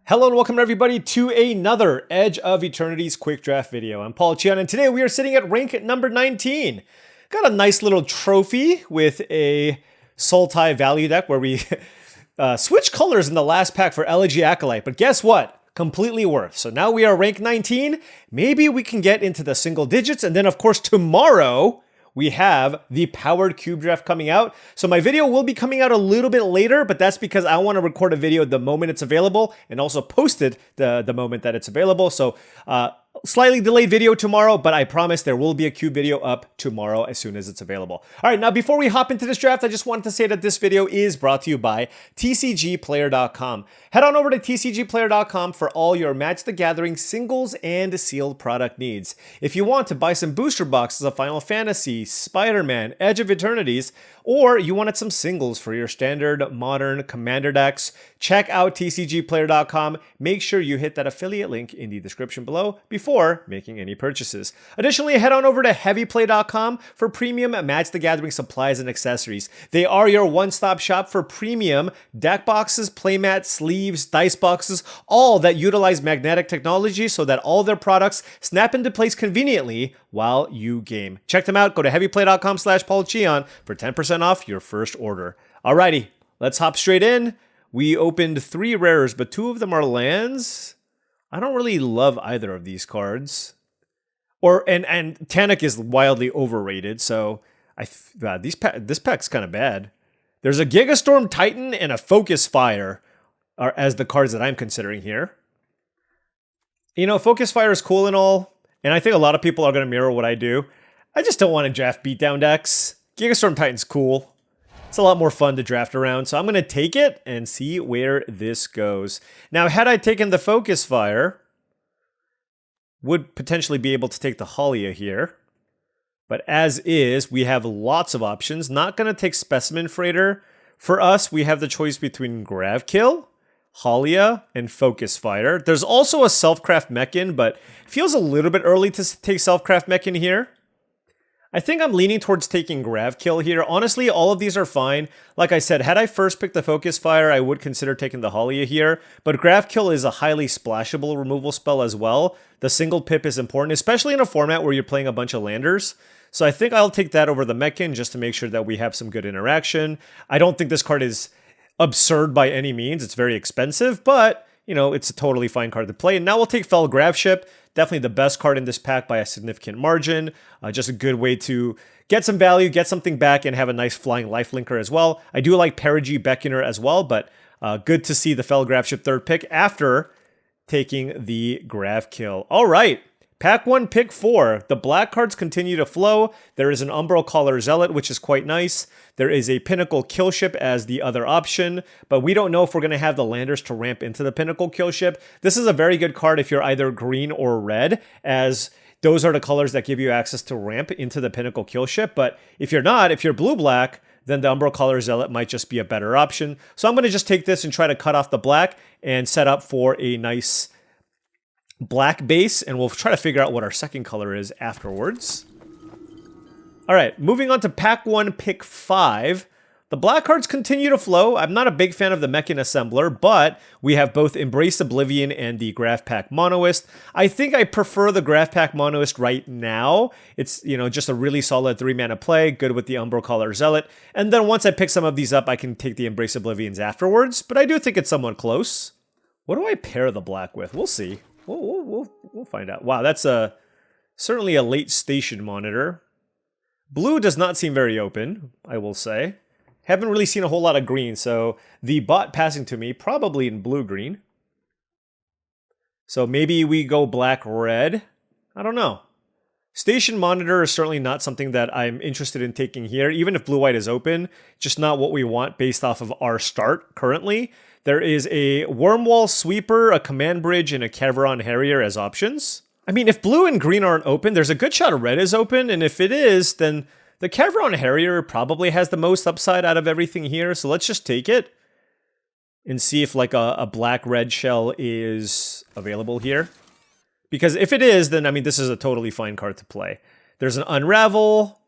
Hello and welcome everybody to another Edge of Eternities quick draft video. I'm Paul Cheon and today we are sitting at rank number 19. Got a nice little trophy with a Sultai value deck where we switched colors in the last pack for Elegy Acolyte, but guess what? Completely worth. So now we are rank 19. Maybe we can get into the single digits, and then of course tomorrow we have the powered cube draft coming out. So my video will be coming out a little bit later, but that's because I want to record a video the moment it's available and also post it the moment that it's available. So slightly delayed video tomorrow, but I promise there will be a cube video up tomorrow as soon as it's available. All right, now before we hop into this draft, I just wanted to say that this video is brought to you by TCGplayer.com. Head on over to TCGplayer.com for all your Match the Gathering singles and sealed product needs. If you want to buy some booster boxes of Final Fantasy, Spider-Man, Edge of Eternities, or you wanted some singles for your standard modern commander decks, check out TCGplayer.com. Make sure you hit that affiliate link in the description below before making any purchases. Additionally, head on over to heavyplay.com for premium Match the Gathering supplies and accessories. They are your one-stop shop for premium deck boxes, playmats, sleeves, dice boxes, all that utilize magnetic technology so that all their products snap into place conveniently while you game. Check them out. Go to heavyplay.com/paulcheon for 10% off your first order. Alrighty, let's hop straight in. We opened 3 rares, but 2 of them are lands. I don't really love either of these cards. And Tanic is wildly overrated, so this pack's kind of bad. There's a Gigastorm Titan and a Focus Fire are as the cards that I'm considering here. You know, Focus Fire is cool and all, and I think a lot of people are going to mirror what I do. I just don't want to draft beatdown decks. Gigastorm Titan's cool. It's a lot more fun to draft around, so I'm going to take it and see where this goes. Now, had I taken the Focus Fire, would potentially be able to take the Halia here. But as is, we have lots of options. Not going to take Specimen Freighter. For us, we have the choice between Gravkill, Halia, and Focus Fire. There's also a Selfcraft Mechan, but it feels a little bit early to take Selfcraft Mechan here. I think I'm leaning towards taking Gravkill here. Honestly, all of these are fine. Like I said, had I first picked the Focus Fire, I would consider taking the Halia here. But Gravkill is a highly splashable removal spell as well. The single pip is important, especially in a format where you're playing a bunch of landers. So I think I'll take that over the Mechan just to make sure that we have some good interaction. I don't think this card is absurd by any means. It's very expensive, but you know, it's a totally fine card to play. And now we'll take Fell Graveship. Definitely the best card in this pack by a significant margin. Just a good way to get some value, get something back, and have a nice flying lifelinker as well. I do like Perigi Beckoner as well, but good to see the Fell Graveship third pick after taking the Gravkill. All right. Pack 1, pick 4. The black cards continue to flow. There is an Umbral Caller Zealot, which is quite nice. There is a Pinnacle Killship as the other option, but we don't know if we're going to have the landers to ramp into the Pinnacle Killship. This is a very good card if you're either green or red, as those are the colors that give you access to ramp into the Pinnacle Killship. But if you're not, if you're blue-black, then the Umbral Caller Zealot might just be a better option. So I'm going to just take this and try to cut off the black and set up for a nice black base, and we'll try to figure out what our second color is afterwards. All right, moving on to pack 1, pick 5. The black cards continue to flow. I'm not a big fan of the Mechan Assembler, but we have both Embrace Oblivion and the Graph Pack Monoist. I think I prefer the Graph Pack Monoist right now. It's, you know, just a really solid 3-mana play, good with the Umbral Caller Zealot. And then once I pick some of these up, I can take the Embrace Oblivions afterwards, but I do think it's somewhat close. What do I pair the black with? We'll see. We'll find out. Wow, that's certainly a late station monitor. Blue does not seem very open, I will say. Haven't really seen a whole lot of green, so the bot passing to me, probably in blue-green. So maybe we go black-red. I don't know. Station monitor is certainly not something that I'm interested in taking here, even if blue-white is open. Just not what we want based off of our start currently. There is a Wormwall Sweeper, a Command Bridge, and a Caveron Harrier as options. I mean, if blue and green aren't open, there's a good shot red is open, and if it is, then the Caveron Harrier probably has the most upside out of everything here, so let's just take it and see if like a black-red shell is available here. Because if it is, then I mean, this is a totally fine card to play. There's an Unravel,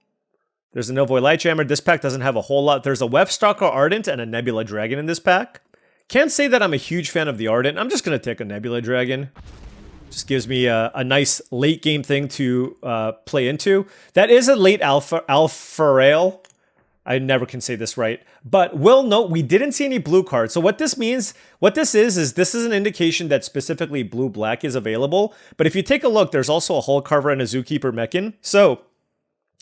there's a Novoy Lightjammer. This pack doesn't have a whole lot. There's a Webstalker Ardent and a Nebula Dragon in this pack. Can't say that I'm a huge fan of the Ardent. I'm just going to take a Nebula Dragon. Just gives me a nice late game thing to play into. That is a late alpha rail. I never can say this right. But will note we didn't see any blue cards. So what this means, what this is an indication that specifically blue-black is available. But if you take a look, there's also a Hull Carver and a Zookeeper Mechan. So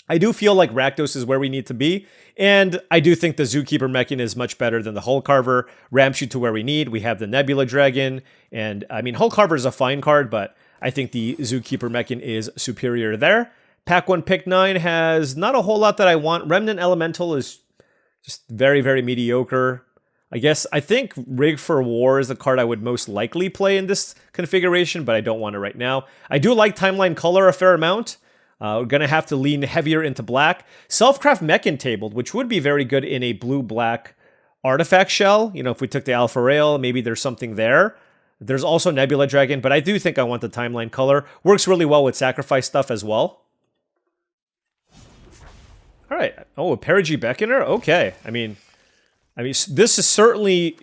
I do feel like Rakdos is where we need to be. And I do think the Zookeeper Mechan is much better than the Hull Carver. Ramps you to where we need. We have the Nebula Dragon. And I mean, Hull Carver is a fine card, but I think the Zookeeper Mechan is superior there. Pack 1, Pick 9 has not a whole lot that I want. Remnant Elemental is just very, very mediocre. I think Rig for War is the card I would most likely play in this configuration, but I don't want it right now. I do like Timeline Color a fair amount. We're going to have to lean heavier into black. Selfcraft Mechan tabled, which would be very good in a blue-black artifact shell. You know, if we took the Alpha Rail, maybe there's something there. There's also Nebula Dragon, but I do think I want the Timeline Color. Works really well with sacrifice stuff as well. All right. Oh, a Perigi Beckoner? Okay. I mean, this is certainly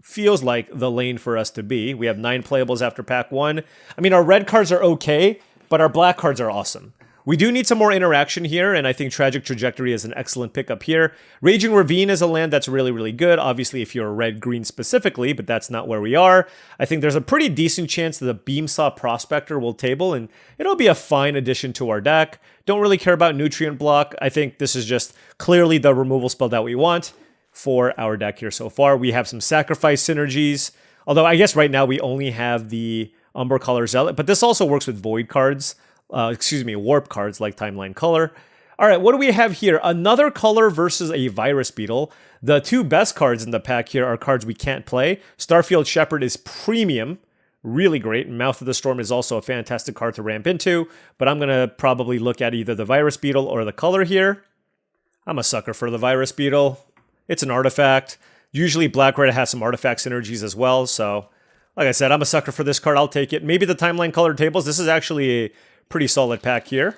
feels like the lane for us to be. We have 9 playables after pack 1. I mean, our red cards are okay, but our black cards are awesome. We do need some more interaction here, and I think Tragic Trajectory is an excellent pickup here. Raging Ravine is a land that's really, really good, obviously if you're red-green specifically, but that's not where we are. I think there's a pretty decent chance that the Beamsaw Prospector will table, and it'll be a fine addition to our deck. Don't really care about Nutrient Block. I think this is just clearly the removal spell that we want for our deck here so far. We have some Sacrifice synergies, although I guess right now we only have the Umber Color Zealot, but this also works with Void cards. Warp cards like Timeline Color. All right, what do we have here? Another color versus a Virus Beetle. The 2 best cards in the pack here are cards we can't play. Starfield Shepherd is premium, really great. And Mouth of the Storm is also a fantastic card to ramp into, but I'm going to probably look at either the Virus Beetle or the color here. I'm a sucker for the Virus Beetle. It's an artifact. Usually Black-Red has some artifact synergies as well, so like I said, I'm a sucker for this card. I'll take it. Maybe the Timeline Color tables. This is actually a pretty solid pack here.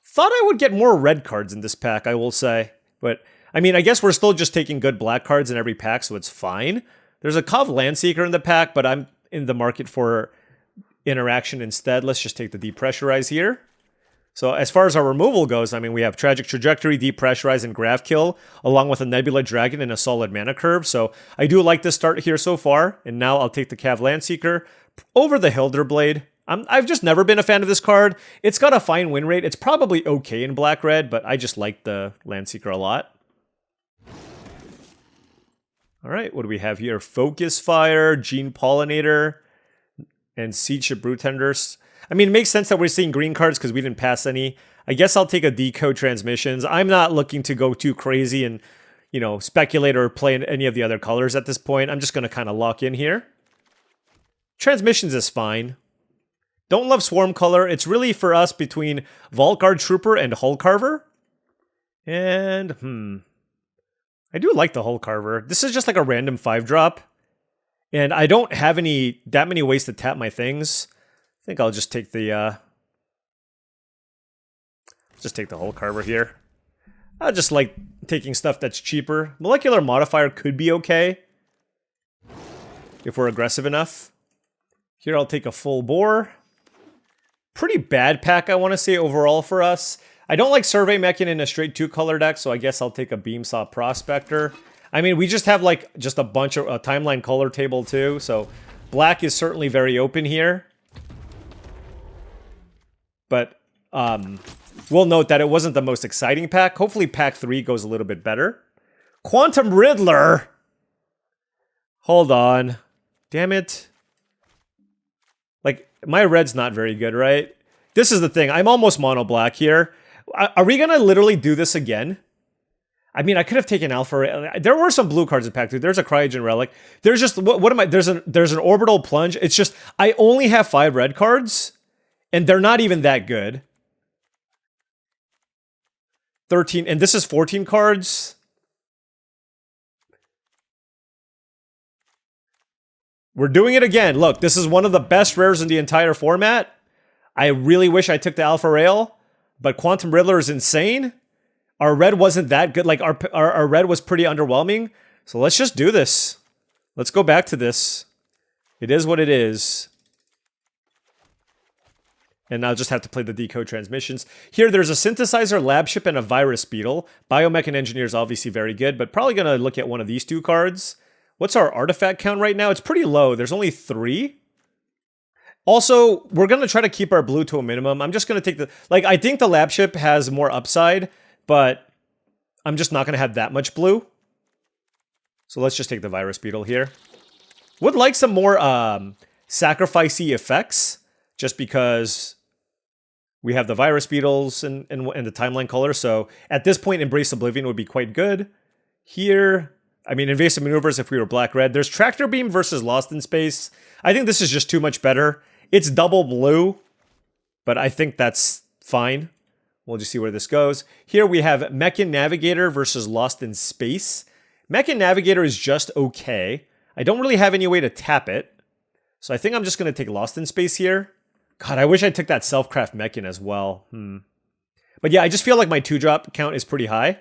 Thought I would get more red cards in this pack, I will say. But, I mean, I guess we're still just taking good black cards in every pack, so it's fine. There's a Kov Landseeker in the pack, but I'm in the market for interaction instead. Let's just take the Depressurize here. So as far as our removal goes, I mean, we have Tragic Trajectory, Depressurize, and Graph Kill, along with a Nebula Dragon and a solid mana curve. So I do like this start here so far. And now I'll take the Cav Landseeker over the Hilderblade. I've just never been a fan of this card. It's got a fine win rate. It's probably okay in black-red, but I just like the Landseeker a lot. All right, what do we have here? Focus Fire, Gene Pollinator, and Siege Ship Brewtenders. I mean, it makes sense that we're seeing green cards because we didn't pass any. I guess I'll take a Decode Transmissions. I'm not looking to go too crazy and, you know, speculate or play in any of the other colors at this point. I'm just going to kind of lock in here. Transmissions is fine. Don't love Swarm Color. It's really for us between Vault Guard Trooper and Hull Carver. And, I do like the Hull Carver. This is just like a random 5-drop. And I don't have that many ways to tap my things. I think I'll just take the Hull Carver here. I just like taking stuff that's cheaper. Molecular Modifier could be okay if we're aggressive enough. Here I'll take a Full Bore. Pretty bad pack, I want to say, overall for us. I don't like Survey Mechan in a straight 2-color deck, so I guess I'll take a Beamsaw Prospector. I mean, we just have like just a bunch of a Timeline Color table too, so black is certainly very open here. But we'll note that it wasn't the most exciting pack. Hopefully pack 3 goes a little bit better. Quantum Riddler! Hold on. Damn it. Like, my red's not very good, right? This is the thing. I'm almost mono black here. Are we going to literally do this again? I mean, I could have taken Alpha. There were some blue cards in pack 2. There's a Cryogen Relic. There's just, what am I? There's an Orbital Plunge. It's just, I only have 5 red cards, and they're not even that good. 13, and this is 14 cards. We're doing it again. Look, this is one of the best rares in the entire format. I really wish I took the Alpha Rail, but Quantum Riddler is insane. Our red wasn't that good. Like, our red was pretty underwhelming. So let's just do this. Let's go back to this. It is what it is. And I'll just have to play the decode transmissions. Here, there's a synthesizer, lab ship, and a virus beetle. Biomech and engineer is obviously very good, but probably going to look at one of these two cards. What's our artifact count right now? It's pretty low. There's only 3. Also, we're going to try to keep our blue to a minimum. I'm just going to take the... Like, I think the lab ship has more upside, but I'm just not going to have that much blue. So let's just take the virus beetle here. Would like some more sacrificey effects, just because we have the virus beetles and the timeline color. So at this point, Embrace Oblivion would be quite good. Here, I mean, Invasive Maneuvers if we were black-red. There's Tractor Beam versus Lost in Space. I think this is just too much better. It's double blue, but I think that's fine. We'll just see where this goes. Here we have Mechan Navigator versus Lost in Space. Mechan Navigator is just okay. I don't really have any way to tap it. So I think I'm just going to take Lost in Space here. God, I wish I took that Self-Craft Mechan as well. But yeah, I just feel like my 2-drop count is pretty high.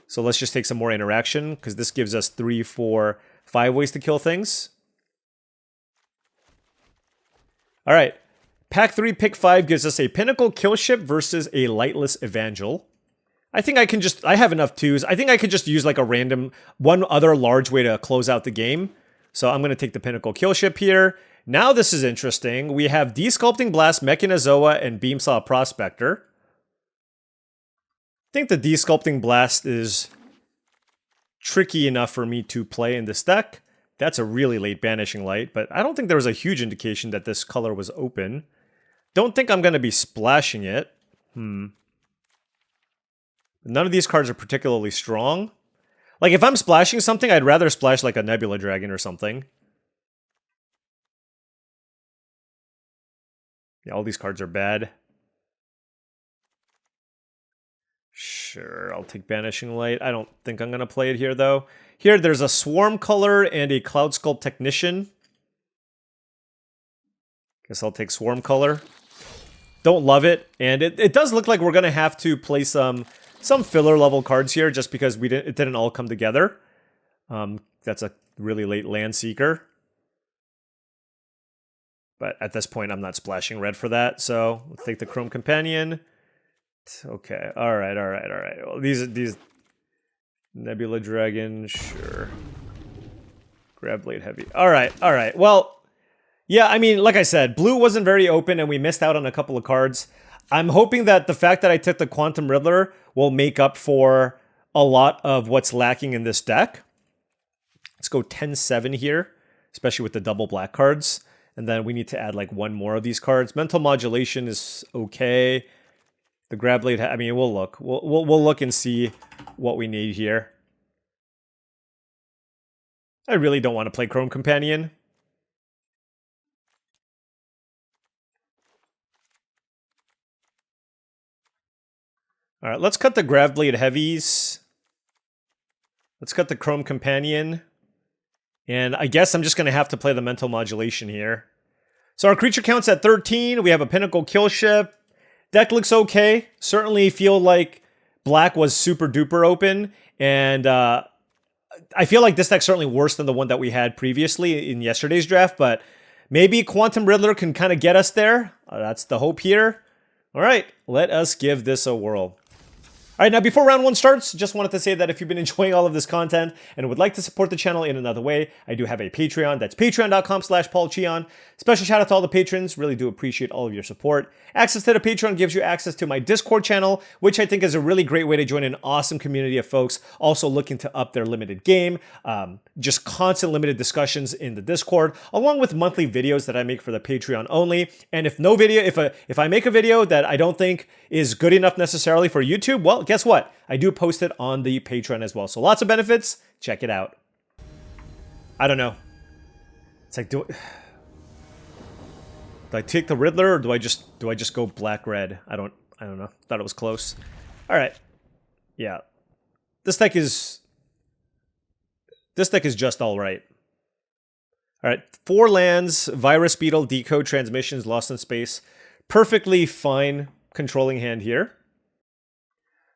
So let's just take some more interaction, because this gives us 3, 4, 5 ways to kill things. All right. Pack 3, pick 5 gives us a Pinnacle Killship versus a Lightless Evangel. I think I can just... I have enough 2s. I think I could just use like a random... one other large way to close out the game. So I'm going to take the Pinnacle Killship here. Now this is interesting. We have Desculpting Blast, Mechanozoa, and Beamsaw Prospector. I think the Desculpting Blast is tricky enough for me to play in this deck. That's a really late Banishing Light, but I don't think there was a huge indication that this color was open. Don't think I'm going to be splashing it. None of these cards are particularly strong. Like, if I'm splashing something, I'd rather splash like a Nebula Dragon or something. Yeah, all these cards are bad. Sure, I'll take Banishing Light. I don't think I'm going to play it here, though. Here, there's a Swarm Color and a Cloud Sculpt Technician. Guess I'll take Swarm Color. Don't love it, and it does look like we're going to have to play some filler level cards here, just because it didn't all come together. That's a really late Land Seeker. But at this point, I'm not splashing red for that, so let's take the Chrome Companion. Okay, alright. Well, these Nebula Dragon, sure. Grab Blade Heavy. Alright. Well, yeah, I mean, like I said, blue wasn't very open and we missed out on a couple of cards. I'm hoping that the fact that I took the Quantum Riddler will make up for a lot of what's lacking in this deck. Let's go 10-7 here, especially with the double black cards. And then we need to add like one more of these cards. Mental Modulation is okay. The Grab Blade, I mean, we'll look. We'll look and see what we need here. I really don't want to play Chrome Companion. All right, let's cut the Grab Blade Heavies. Let's cut the Chrome Companion. And I guess I'm just going to have to play the Mental Modulation here. So our creature count's at 13. We have a Pinnacle Killship. Deck looks okay. Certainly feel like black was super duper open. And I feel like this deck's certainly worse than the one that we had previously in yesterday's draft. But maybe Quantum Riddler can kind of get us there. That's the hope here. All right, let us give this a whirl. All right, now before round 1 starts, just wanted to say that if you've been enjoying all of this content and would like to support the channel in another way, I do have a Patreon. That's patreon.com/paulcheon. Special shout out to all the patrons. Really do appreciate all of your support. Access to the Patreon gives you access to my Discord channel, which I think is a really great way to join an awesome community of folks also looking to up their limited game. Just constant limited discussions in the Discord, along with monthly videos that I make for the Patreon only. And if I make a video that I don't think is good enough necessarily for YouTube, well, guess what? I do post it on the Patreon as well. So lots of benefits. Check it out. I don't know. It's like, do I take the Riddler or do I just go black-red? I don't know. Thought it was close. All right. Yeah. This deck is just all right. All right. 4 lands, Virus Beetle, Decode Transmissions, Lost in Space. Perfectly fine controlling hand here.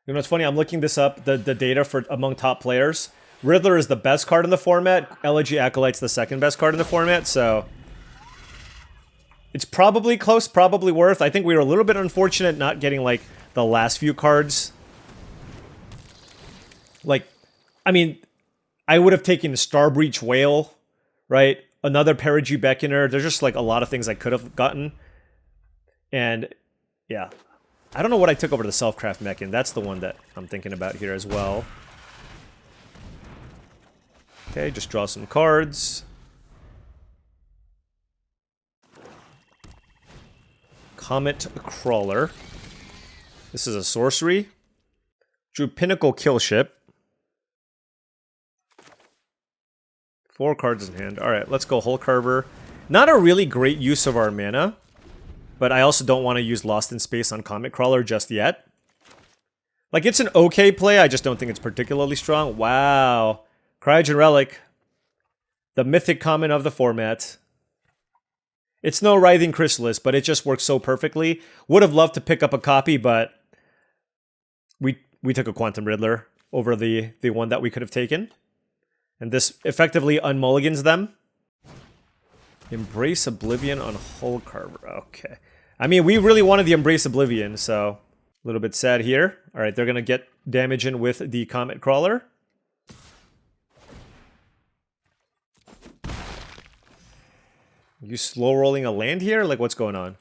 You know, it's funny, I'm looking this up, the data for among top players. Riddler is the best card in the format. Elegy Acolyte's the second best card in the format, so... It's probably close, probably worth. I think we were a little bit unfortunate not getting, like, the last few cards. Like, I mean, I would have taken Starbreach Whale, right? Another Perigee Beckoner. There's just, like, a lot of things I could have gotten. And, yeah. I don't know what I took over to Selfcraft Mechan. That's the one that I'm thinking about here as well. Okay, just draw some cards. Comet Crawler. This is a sorcery. Drew Pinnacle Killship. 4 cards in hand. Alright, let's go Hull Carver. Not a really great use of our mana, but I also don't want to use Lost in Space on Comet Crawler just yet. Like, it's an okay play, I just don't think it's particularly strong. Wow. Cryogen Relic. The mythic common of the format. It's no Writhing Chrysalis, but it just works so perfectly. Would have loved to pick up a copy, but we took a Quantum Riddler over the one that we could have taken. And this effectively unmulligans them. Embrace Oblivion on Hull Carver. Okay. I mean, we really wanted the Embrace Oblivion, so a little bit sad here. Alright, they're going to get damage in with the Comet Crawler. You slow rolling a land here? Like, what's going on?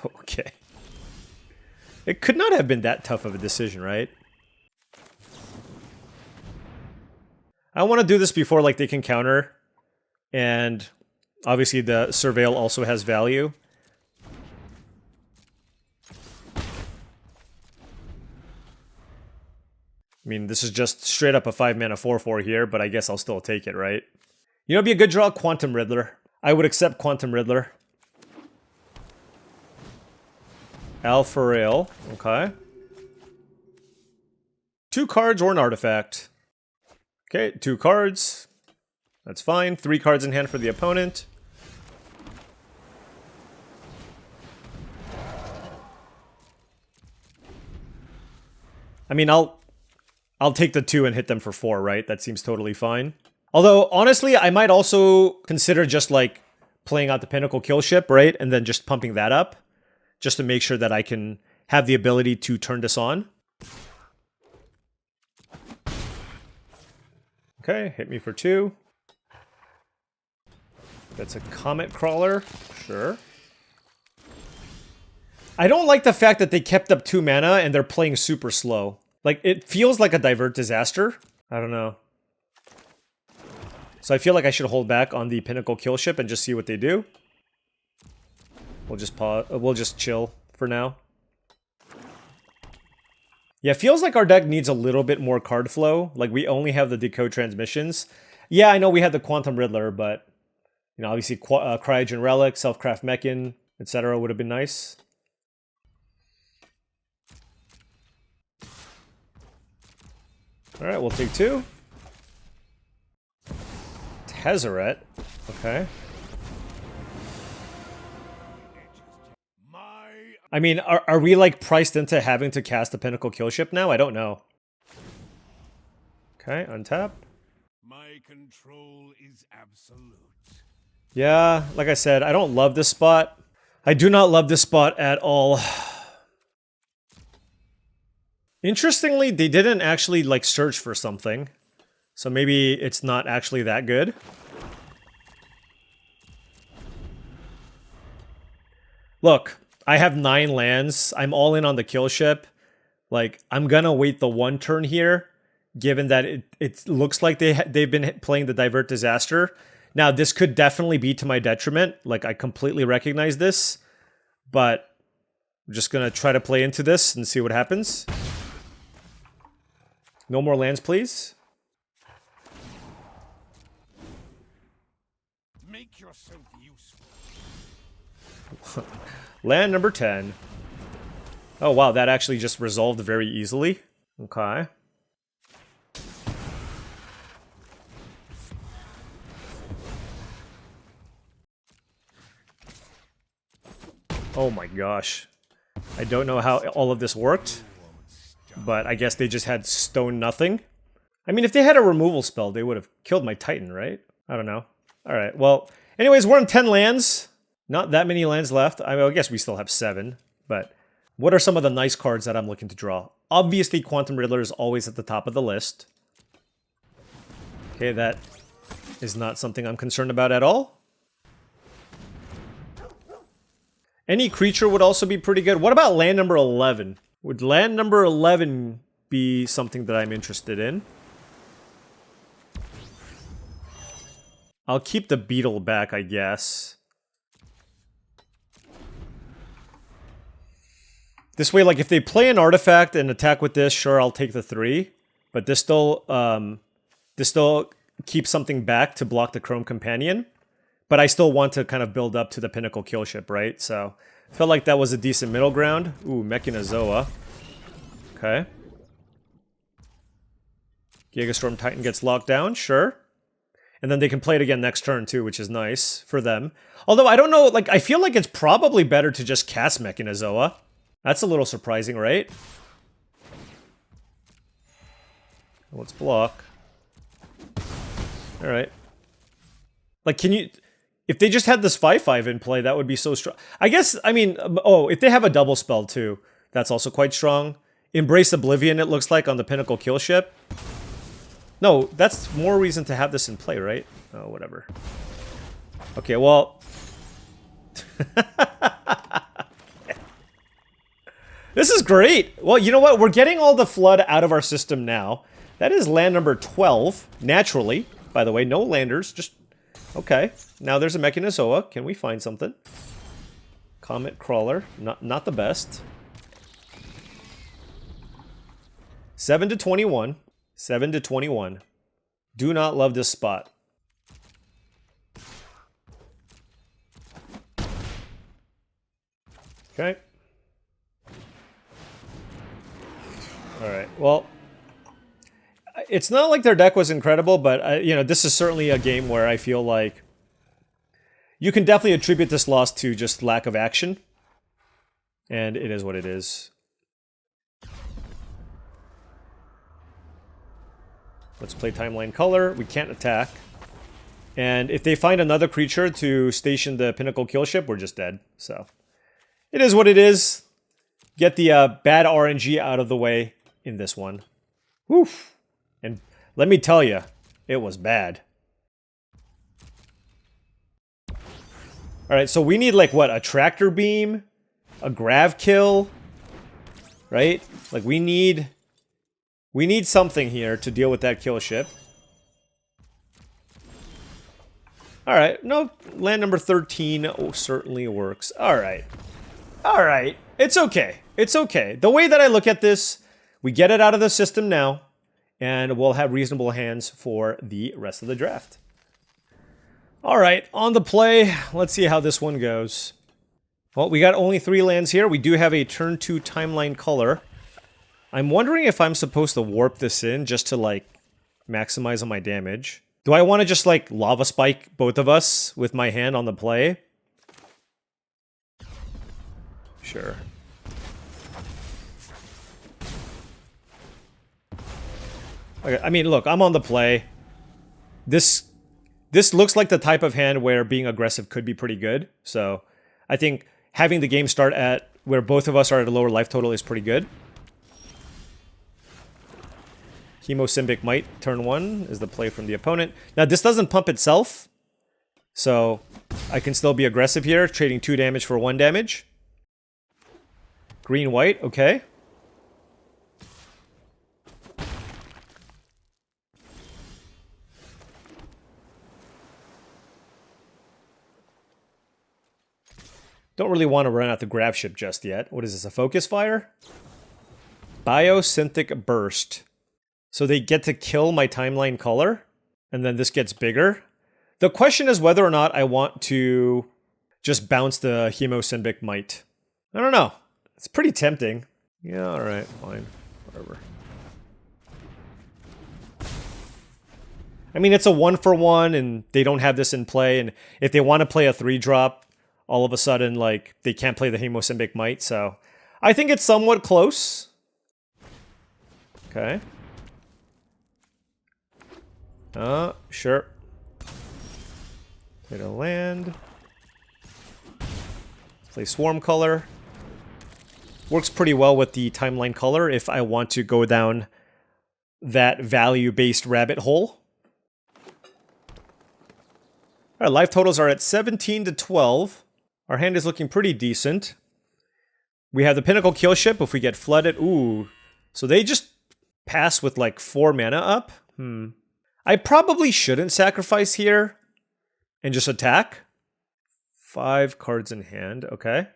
Okay. It could not have been that tough of a decision, right? I want to do this before, like, they can counter. And obviously the Surveil also has value. I mean, this is just straight up a 5-mana 4/4 here, but I guess I'll still take it, right? You know, it'd be a good draw, Quantum Riddler. I would accept Quantum Riddler. Alpha Rail. Okay. 2 cards or an artifact. Okay, 2 cards. That's fine. 3 cards in hand for the opponent. I mean, I'll take the 2 and hit them for 4, right? That seems totally fine. Although, honestly, I might also consider just, like, playing out the Pinnacle Killship, right? And then just pumping that up. Just to make sure that I can have the ability to turn this on. Okay, hit me for 2. That's a Comet Crawler. Sure. I don't like the fact that they kept up 2 mana and they're playing super slow. Like, it feels like a Divert Disaster. I don't know. So I feel like I should hold back on the Pinnacle Killship and just see what they do. We'll just pause. We'll just chill for now. Yeah, it feels like our deck needs a little bit more card flow. Like, we only have the Decode Transmissions. Yeah, I know we had the Quantum Riddler, but, you know, obviously Cryogen Relic, Selfcraft Mechan, etc. would have been nice. Alright, we'll take 2. Tezzeret. Okay. I mean, are we, like, priced into having to cast the Pinnacle Killship now? I don't know. Okay, untap. My control is absolute. Yeah, like I said, I don't love this spot. I do not love this spot at all. Interestingly, they didn't actually, like, search for something. So maybe it's not actually that good. Look, I have 9 lands. I'm all in on the kill ship. Like, I'm gonna wait the 1 turn here, given that it looks like they've been playing the Divert Disaster. Now, this could definitely be to my detriment. Like, I completely recognize this. But I'm just gonna try to play into this and see what happens. No more lands, please. Make yourself useful. Land number 10. Oh, wow, that actually just resolved very easily. Okay. Oh my gosh. I don't know how all of this worked, but I guess they just had stone nothing. I mean, if they had a removal spell, they would have killed my Titan, right? I don't know. All right, well, anyways, we're on 10 lands. Not that many lands left. I mean, I guess we still have 7, but what are some of the nice cards that I'm looking to draw? Obviously, Quantum Riddler is always at the top of the list. Okay, that is not something I'm concerned about at all. Any creature would also be pretty good. What about land number 11? Would land number 11 be something that I'm interested in? I'll keep the beetle back, I guess. This way, like, if they play an artifact and attack with this, sure, I'll take the 3. But this still keeps something back to block the Chrome Companion. But I still want to kind of build up to the Pinnacle Killship, right? So, felt like that was a decent middle ground. Ooh, Mechanozoa. Okay. Gigastorm Titan gets locked down, sure. And then they can play it again next turn, too, which is nice for them. Although, I don't know, like, I feel like it's probably better to just cast Mechanozoa. That's a little surprising, right? Let's block. Alright. Like, can you... If they just had this 5/5 in play, that would be so strong. I guess, I mean... Oh, if they have a double spell, too. That's also quite strong. Embrace Oblivion, it looks like, on the Pinnacle Killship. No, that's more reason to have this in play, right? Oh, whatever. Okay, well... This is great! Well, you know what? We're getting all the Flood out of our system now. That is land number 12, naturally. By the way, no landers, just... Okay. Now there's a Mechanozoa. Can we find something? Comet Crawler. Not the best. 7 to 21. 7 to 21. Do not love this spot. Okay. Alright, well... It's not like their deck was incredible, but, you know, this is certainly a game where I feel like... You can definitely attribute this loss to just lack of action. And it is what it is. Let's play Timeline Color. We can't attack. And if they find another creature to station the Pinnacle Killship, we're just dead. So, it is what it is. Get the bad RNG out of the way in this one. Woof. And let me tell you, it was bad. Alright, so we need, like, what? A Tractor Beam? A Grav Kill? Right? Like, we need something here to deal with that kill ship. Alright, no, land number 13 certainly works. Alright. Alright. It's okay. It's okay. The way that I look at this, we get it out of the system now, and we'll have reasonable hands for the rest of the draft. Alright, on the play. Let's see how this one goes. Well, we got only 3 lands here. We do have a turn 2 Timeline Color. I'm wondering if I'm supposed to warp this in just to, like, maximize on my damage. Do I want to just, like, Lava Spike both of us with my hand on the play? Sure. Okay, I mean, look, I'm on the play. This looks like the type of hand where being aggressive could be pretty good. So, I think having the game start at where both of us are at a lower life total is pretty good. Hemosymbic Might, turn 1, is the play from the opponent. Now, this doesn't pump itself, so I can still be aggressive here, trading 2 damage for 1 damage. Green-white, okay. Don't really want to run out the Grav Ship just yet. What is this, a Focus Fire? Biosynthetic Burst. So they get to kill my Timeline Color, and then this gets bigger. The question is whether or not I want to just bounce the Hemosymbic Might. I don't know. It's pretty tempting. Yeah, alright, fine. Whatever. I mean, it's a 1-for-1, and they don't have this in play, and if they want to play a 3-drop, all of a sudden, like, they can't play the Hemosymbic Might, so... I think it's somewhat close. Okay. Sure. Play to land. Play Swarm Color. Works pretty well with the Timeline Color if I want to go down that value-based rabbit hole. All right, life totals are at 17 to 12. Our hand is looking pretty decent. We have the Pinnacle Kill Ship if we get flooded. Ooh. So they just pass with like 4 mana up? I probably shouldn't sacrifice here and just attack. 5 cards in hand, okay.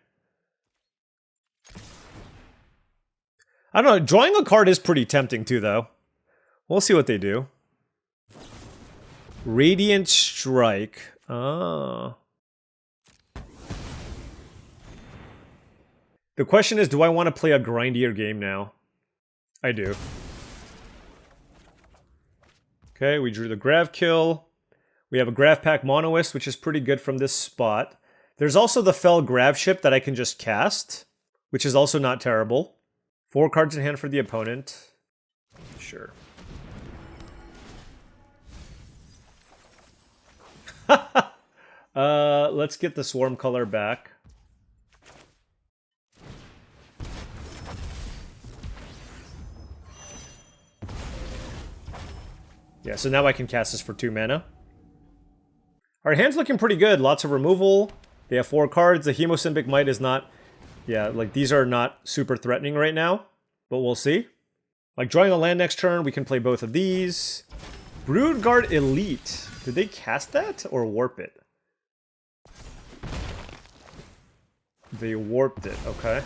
I don't know, drawing a card is pretty tempting too, though. We'll see what they do. Radiant Strike. Oh. The question is, do I want to play a grindier game now? I do. Okay, we drew the Grav Kill. We have a Grav Pack Monoist, which is pretty good from this spot. There's also the Fell Grav Ship that I can just cast, which is also not terrible. 4 cards in hand for the opponent. Sure. Let's get the Swarm Color back. Yeah, so now I can cast this for 2 mana. Our hand's looking pretty good. Lots of removal. They have 4 cards. The Hemosymbic Might is not... Yeah, like, these are not super threatening right now. But we'll see. Like, drawing a land next turn, we can play both of these. Broodguard Elite. Did they cast that or warp it? They warped it, okay.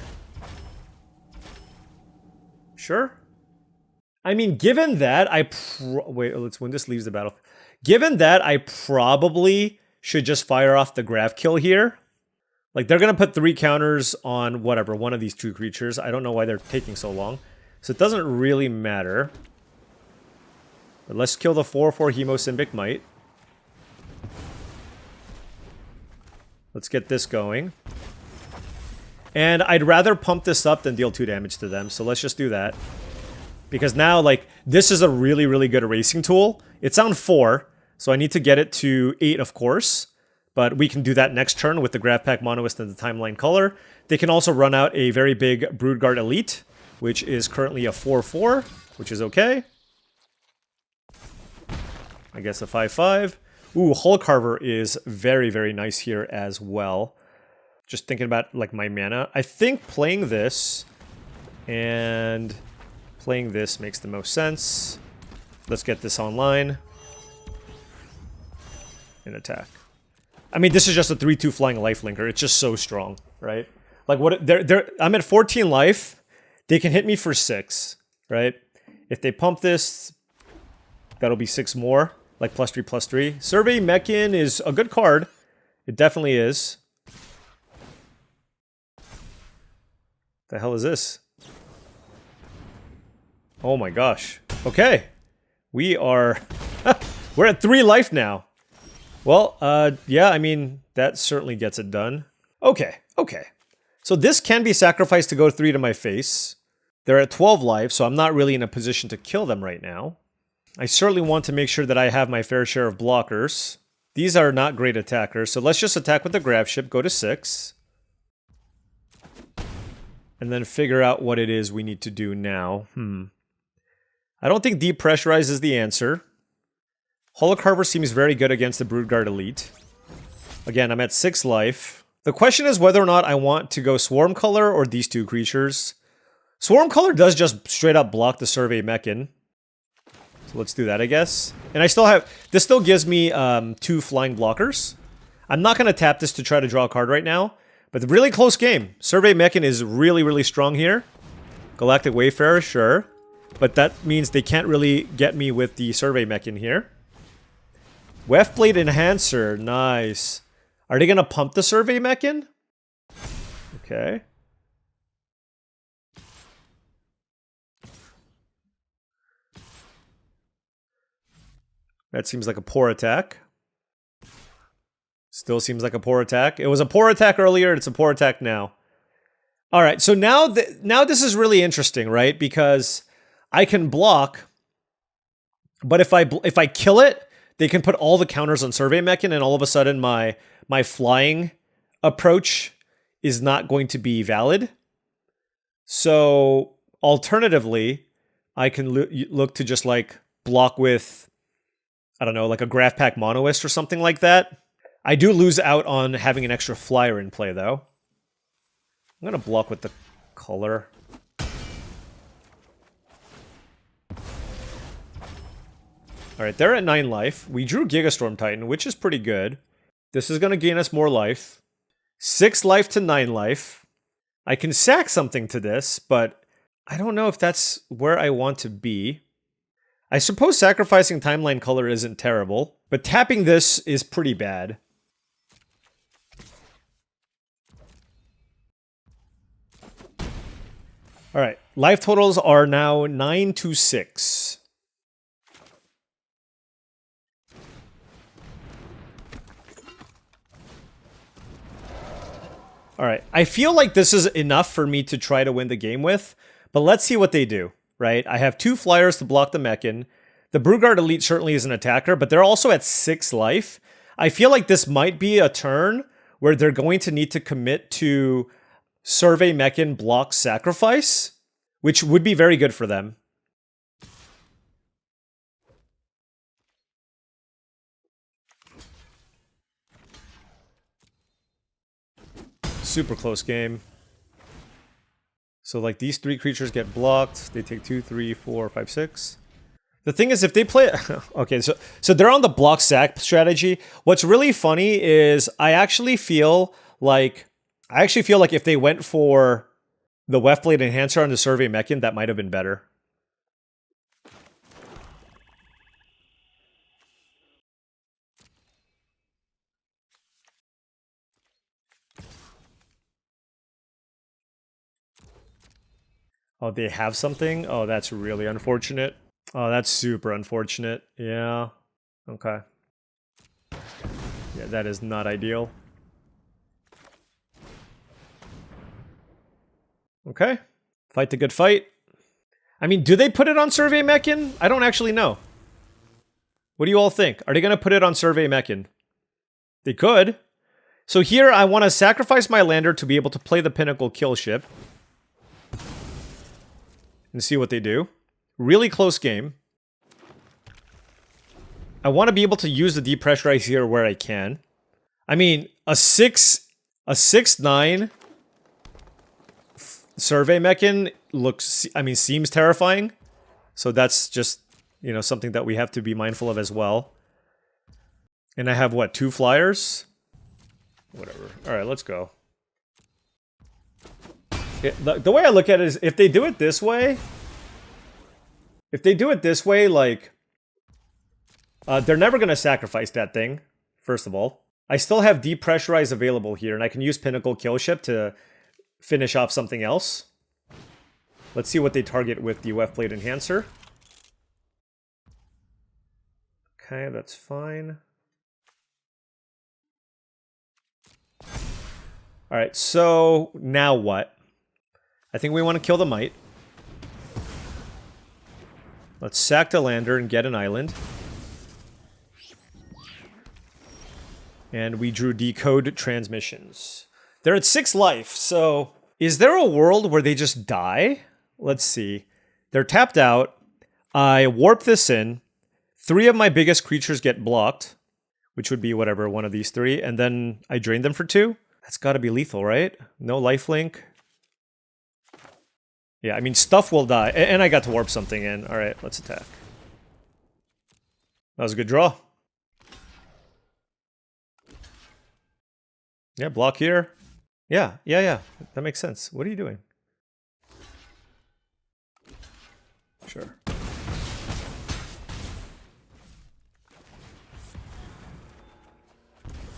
Sure. I mean, given that, wait, let's when this leaves the battle. Given that, I probably should just fire off the Grav Kill here. Like, they're going to put 3 counters on whatever, one of these 2 creatures. I don't know why they're taking so long. So it doesn't really matter. But let's kill the 4/4 Hemosymbic Might. Let's get this going. And I'd rather pump this up than deal 2 damage to them. So let's just do that. Because now, like, this is a really, really good erasing tool. It's on 4, so I need to get it to 8, of course. But we can do that next turn with the Grav Pack Monoist and the Timeline Color. They can also run out a very big Broodguard Elite, which is currently a 4/4, which is okay. I guess a 5/5. Ooh, Hull Carver is very, very nice here as well. Just thinking about, like, my mana. I think playing this and playing this makes the most sense. Let's get this online. And attack. I mean, this is just a 3/2 flying lifelinker. It's just so strong, right? Like, what? I'm at 14 life. They can hit me for 6, right? If they pump this, that'll be 6 more. Like, +3/+3. Survey Mechan is a good card. It definitely is. The hell is this? Oh my gosh. Okay. We are... We're at 3 life now. Well, yeah, I mean, that certainly gets it done. Okay, okay. So this can be sacrificed to go 3 to my face. They're at 12 life, so I'm not really in a position to kill them right now. I certainly want to make sure that I have my fair share of blockers. These are not great attackers, so let's just attack with the Grav Ship, go to 6. And then figure out what it is we need to do now. I don't think Depressurize is the answer. Holocarver seems very good against the Broodguard Elite. Again, I'm at 6 life. The question is whether or not I want to go Swarm Color or these 2 creatures. Swarm Color does just straight up block the Survey Mechan. So let's do that, I guess. And I still have... This still gives me 2 flying blockers. I'm not going to tap this to try to draw a card right now. But the really close game. Survey Mechan is really, really strong here. Galactic Wayfarer, sure. But that means they can't really get me with the Survey Mechan here. Weftblade Enhancer, nice. Are they going to pump the Survey Mechan? Okay. That seems like a poor attack. Still seems like a poor attack. It was a poor attack earlier, it's a poor attack now. Alright, so now this is really interesting, right? Because I can block But if I kill it, they can put all the counters on Survey Mechan, and all of a sudden my flying approach is not going to be valid. So alternatively, I can look to just like block with, I don't know, like a Graph Pack Monoist or something like that. I do lose out on having an extra flyer in play, though. I'm going to block with the color. Alright, they're at 9 life. We drew Gigastorm Titan, which is pretty good. This is going to gain us more life. 6 life to 9 life. I can sack something to this, but I don't know if that's where I want to be. I suppose sacrificing Timeline Color isn't terrible, but tapping this is pretty bad. Alright, life totals are now 9 to 6. Alright, I feel like this is enough for me to try to win the game with, but let's see what they do, right? I have 2 flyers to block the Mechan. The Brugard Elite certainly is an attacker, but they're also at 6 life. I feel like this might be a turn where they're going to need to commit to Survey Mechan block sacrifice, which would be very good for them. Super close game. So like these 3 creatures get blocked. They take 2, 3, 4, 5, 6. The thing is, if they play... okay, so they're on the block sack strategy. What's really funny is I actually feel like if they went for the Weftblade Enhancer on the Survey Mechan, that might have been better. Oh, they have something? Oh, that's really unfortunate. Oh, that's super unfortunate. Yeah. Okay. Yeah, that is not ideal. Okay. Fight the good fight. I mean, do they put it on Survey Mechan? I don't actually know. What do you all think? Are they going to put it on Survey Mechan? They could. So here, I want to sacrifice my lander to be able to play the Pinnacle kill ship. And see what they do. Really close game. I want to be able to use the depressurize here where I can. I mean, a 6/9 Survey Mechan looks, I mean, seems terrifying. So that's just, you know, something that we have to be mindful of as well. And I have, what, 2 flyers? Whatever. Alright, let's go. The way I look at it is, if they do it this way, like, they're never going to sacrifice that thing, first of all. I still have Depressurize available here, and I can use Pinnacle Kill Ship to finish off something else. Let's see what they target with the Weftblade Enhancer. Okay, that's fine. Alright, so now what? I think we want to kill the Might. Let's sack the lander and get an island. And we drew Decode Transmissions. They're at 6 life, so... Is there a world where they just die? Let's see. They're tapped out. I warp this in. 3 of my biggest creatures get blocked. Which would be whatever, one of these 3. And then I drain them for 2. That's gotta be lethal, right? No lifelink. Yeah, I mean, stuff will die. And I got to warp something in. Alright, let's attack. That was a good draw. Yeah, block here. Yeah. That makes sense. What are you doing? Sure.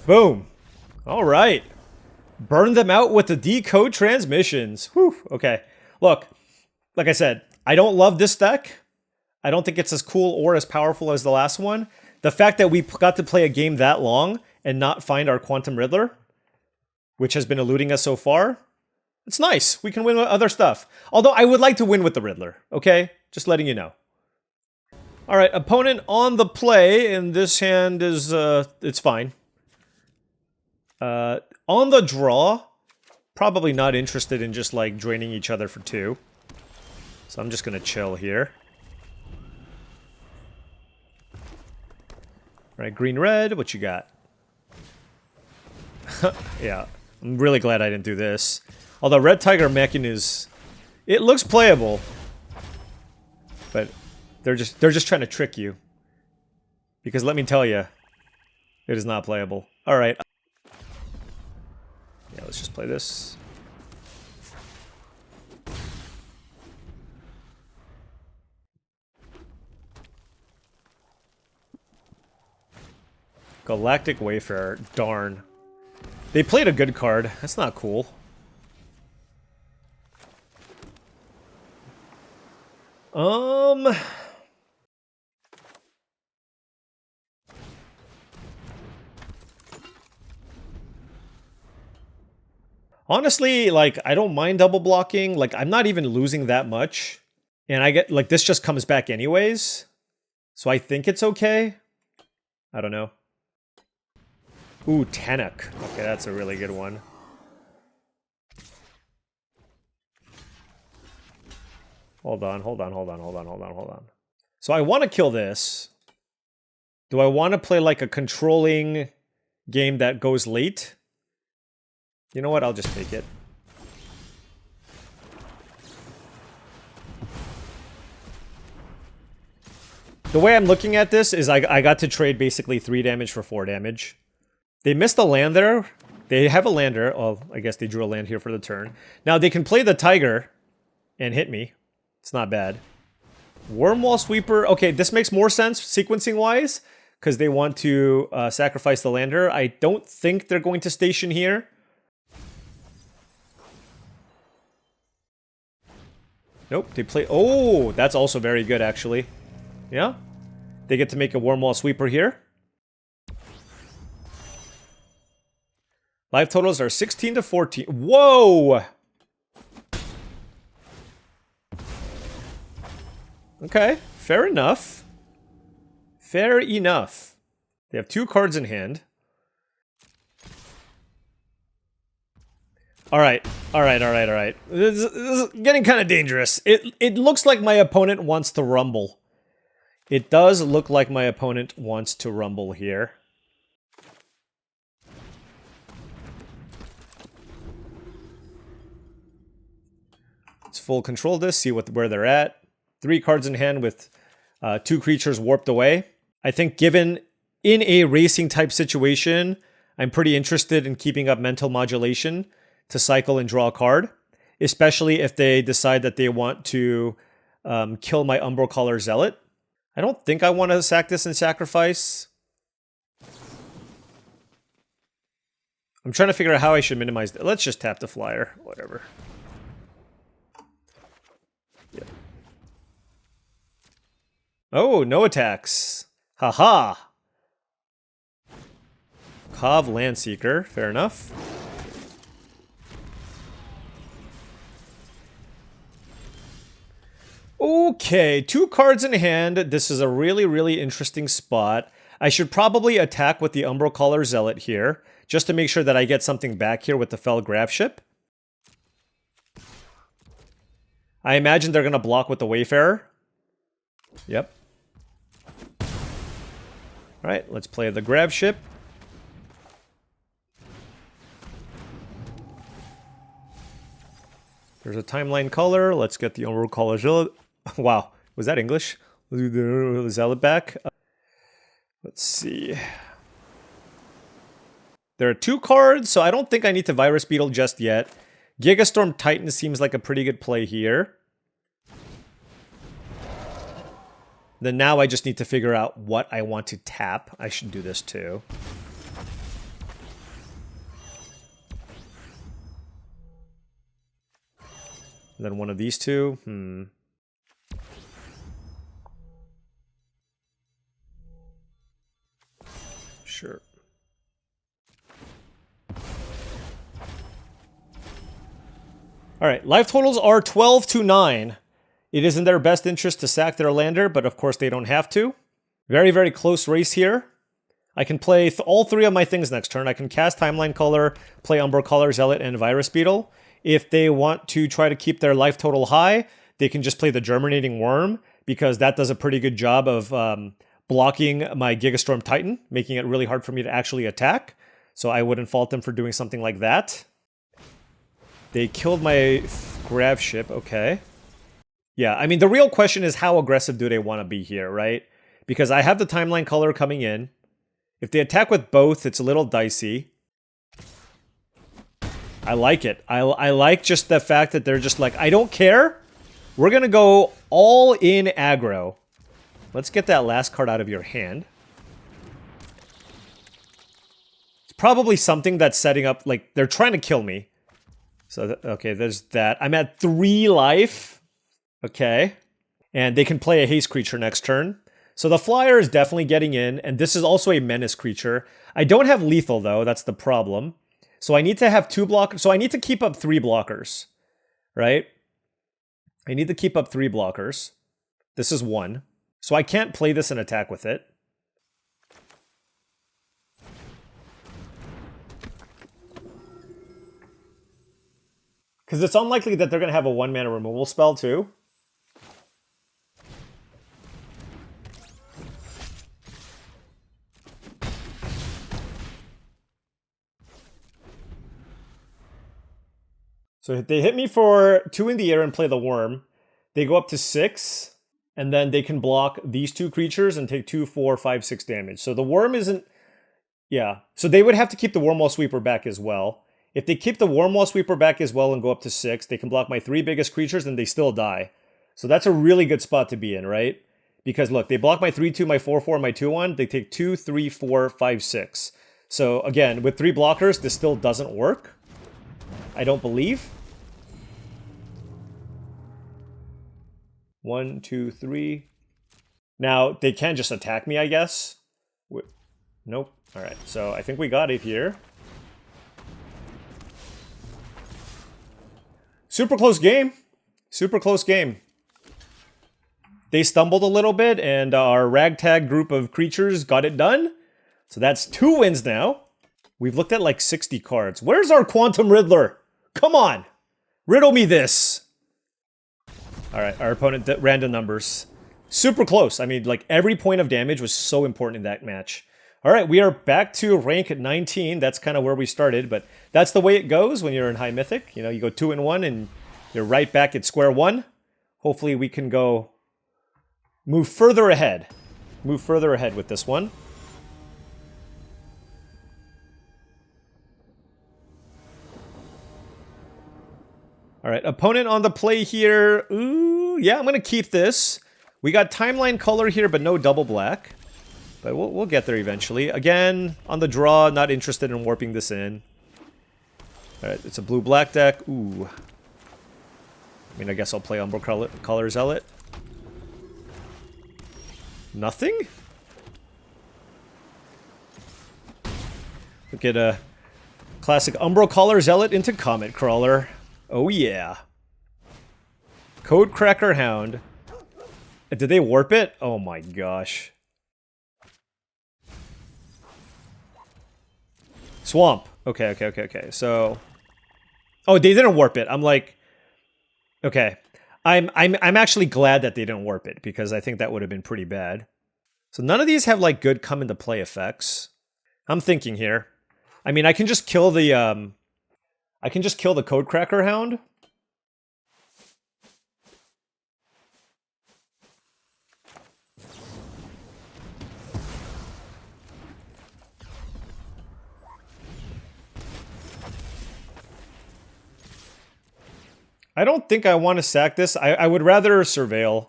Boom. Alright. Burn them out with the Decode Transmissions. Whew. Okay. Look, like I said, I don't love this deck. I don't think it's as cool or as powerful as the last one. The fact that we got to play a game that long and not find our Quantum Riddler, which has been eluding us so far, it's nice. We can win with other stuff. Although I would like to win with the Riddler, okay? Just letting you know. All right, opponent on the play, and this hand is, it's fine. On the draw, probably not interested in just, like, draining each other for 2. So I'm just gonna chill here. All right, green-red, what you got? Yeah, I'm really glad I didn't do this. Although Red Tiger Mechan is... It looks playable. But they're just trying to trick you. Because let me tell you, it is not playable. Alright. Yeah, let's just play this. Galactic Wayfarer. Darn. They played a good card. That's not cool. Honestly, like, I don't mind double blocking. Like, I'm not even losing that much. And I get, like, this just comes back anyways. So I think it's okay. I don't know. Ooh, Tenok. Okay, that's a really good one. Hold on. So I want to kill this. Do I want to play like a controlling game that goes late? You know what? I'll just take it. The way I'm looking at this is I got to trade basically 3 damage for 4 damage. They missed a land there. They have a lander. Well, I guess they drew a land here for the turn. Now they can play the tiger and hit me. It's not bad. Wormwall Sweeper. Okay, this makes more sense sequencing-wise because they want to sacrifice the lander. I don't think they're going to station here. Nope, they play... Oh, that's also very good, actually. Yeah. They get to make a Wormwall Sweeper here. Life totals are 16 to 14. Whoa! Okay, fair enough. Fair enough. They have 2 cards in hand. Alright. This is getting kind of dangerous. It looks like my opponent wants to rumble. It does look like my opponent wants to rumble here. Let's full control this, see where they're at. 3 cards in hand with 2 creatures warped away. I think given in a racing type situation, I'm pretty interested in keeping up mental modulation to cycle and draw a card, especially if they decide that they want to kill my Umbral Caller Zealot. I don't think I want to sack this and sacrifice. I'm trying to figure out how I should minimize it. Let's just tap the flyer, whatever. Yeah. Oh, no attacks. Haha. Kov Landseeker, fair enough. Okay, 2 cards in hand. This is a really, really interesting spot. I should probably attack with the Umbral Caller Zealot here, just to make sure that I get something back here with the Fell Graph Ship. I imagine they're going to block with the Wayfarer. Yep. Alright, let's play the Grab Ship. There's a Timeline color. Let's get the Umbral Caller Zealot. Wow, was that English? Zealot back. Let's see. There are 2 cards, so I don't think I need to Virus Beetle just yet. Gigastorm Titan seems like a pretty good play here. Then now I just need to figure out what I want to tap. I should do this too. And then one of these 2. Sure. All right, life totals are 12 to 9. It is in their best interest to sack their lander, but of course they don't have to. Very, very close race here. I can play all three of my things next turn. I can cast Timeline Color, play Umbral Color, Zealot, and Virus Beetle. If they want to try to keep their life total high, they can just play the Germinating Worm, because that does a pretty good job of blocking my Gigastorm Titan, making it really hard for me to actually attack. So I wouldn't fault them for doing something like that. They killed my Grav Ship, okay. Yeah, I mean, the real question is how aggressive do they want to be here, right? Because I have the Timeline Color coming in. If they attack with both, it's a little dicey. I like it. I like just the fact that they're just like, I don't care. We're going to go all in aggro. Let's get that last card out of your hand. It's probably something that's setting up, like, they're trying to kill me. So, okay, there's that. I'm at 3 life. Okay. And they can play a haste creature next turn. So the flyer is definitely getting in, and this is also a menace creature. I don't have lethal, though. That's the problem. So I need to have 2 blockers. So I need to keep up 3 blockers, right? I need to keep up 3 blockers. This is 1. So I can't play this and attack with it. Because it's unlikely that they're going to have a 1-mana removal spell, too. So if they hit me for 2 in the air and play the worm, they go up to 6, and then they can block these 2 creatures and take 2, 4, 5, 6 damage. So the worm isn't... Yeah. So they would have to keep the Wormwall Sweeper back as well. If they keep the Wormwall Sweeper back as well and go up to 6, they can block my 3 biggest creatures and they still die. So that's a really good spot to be in, right? Because look, they block my 3-2, my 4-4, my 2-1. They take 2, 3, 4, 5, 6. So again, with 3 blockers, this still doesn't work. I don't believe. 1, 2, 3. Now, they can just attack me, I guess. Nope. Alright, so I think we got it here. Super close game. Super close game. They stumbled a little bit, and our ragtag group of creatures got it done. So that's 2 wins now. We've looked at like 60 cards. Where's our Quantum Riddler? Come on! Riddle me this! Alright, our opponent did random numbers. Super close. I mean, like, every point of damage was so important in that match. Alright, we are back to rank 19. That's kind of where we started, but that's the way it goes when you're in High Mythic. You know, you go 2-1 and you're right back at square one. Hopefully we can move further ahead. Move further ahead with this one. Alright, opponent on the play here. Ooh, yeah, I'm going to keep this. We got Timeline Color here, but no double black. But we'll get there eventually. Again, on the draw, not interested in warping this in. Alright, it's a blue-black deck. Ooh. I mean, I guess I'll play Umbral Color Zealot. Nothing? Look at a classic Umbral Color Zealot into Comet Crawler. Oh yeah. Code Cracker Hound. Did they warp it? Oh my gosh. Swamp. Okay. So, oh, they didn't warp it. I'm like, okay. I'm actually glad that they didn't warp it because I think that would have been pretty bad. So none of these have like good come into play effects. I'm thinking here. I mean, I can just kill the Code Cracker Hound. I don't think I want to sack this. I would rather surveil.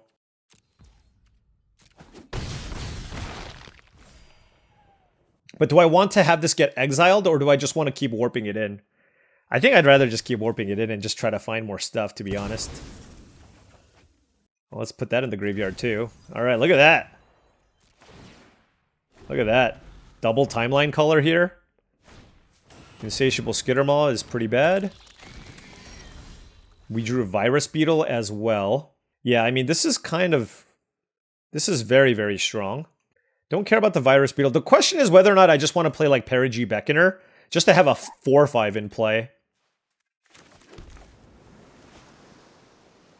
But do I want to have this get exiled, or do I just want to keep warping it in? I think I'd rather just keep warping it in and just try to find more stuff, to be honest. Well, let's put that in the graveyard, too. Alright, look at that. Look at that. Double Timeline Color here. Insatiable Skittermaw is pretty bad. We drew Virus Beetle as well. Yeah, I mean, this is kind of... This is very, very strong. Don't care about the Virus Beetle. The question is whether or not I just want to play like Perigee Beckoner, just to have a 4-5 in play.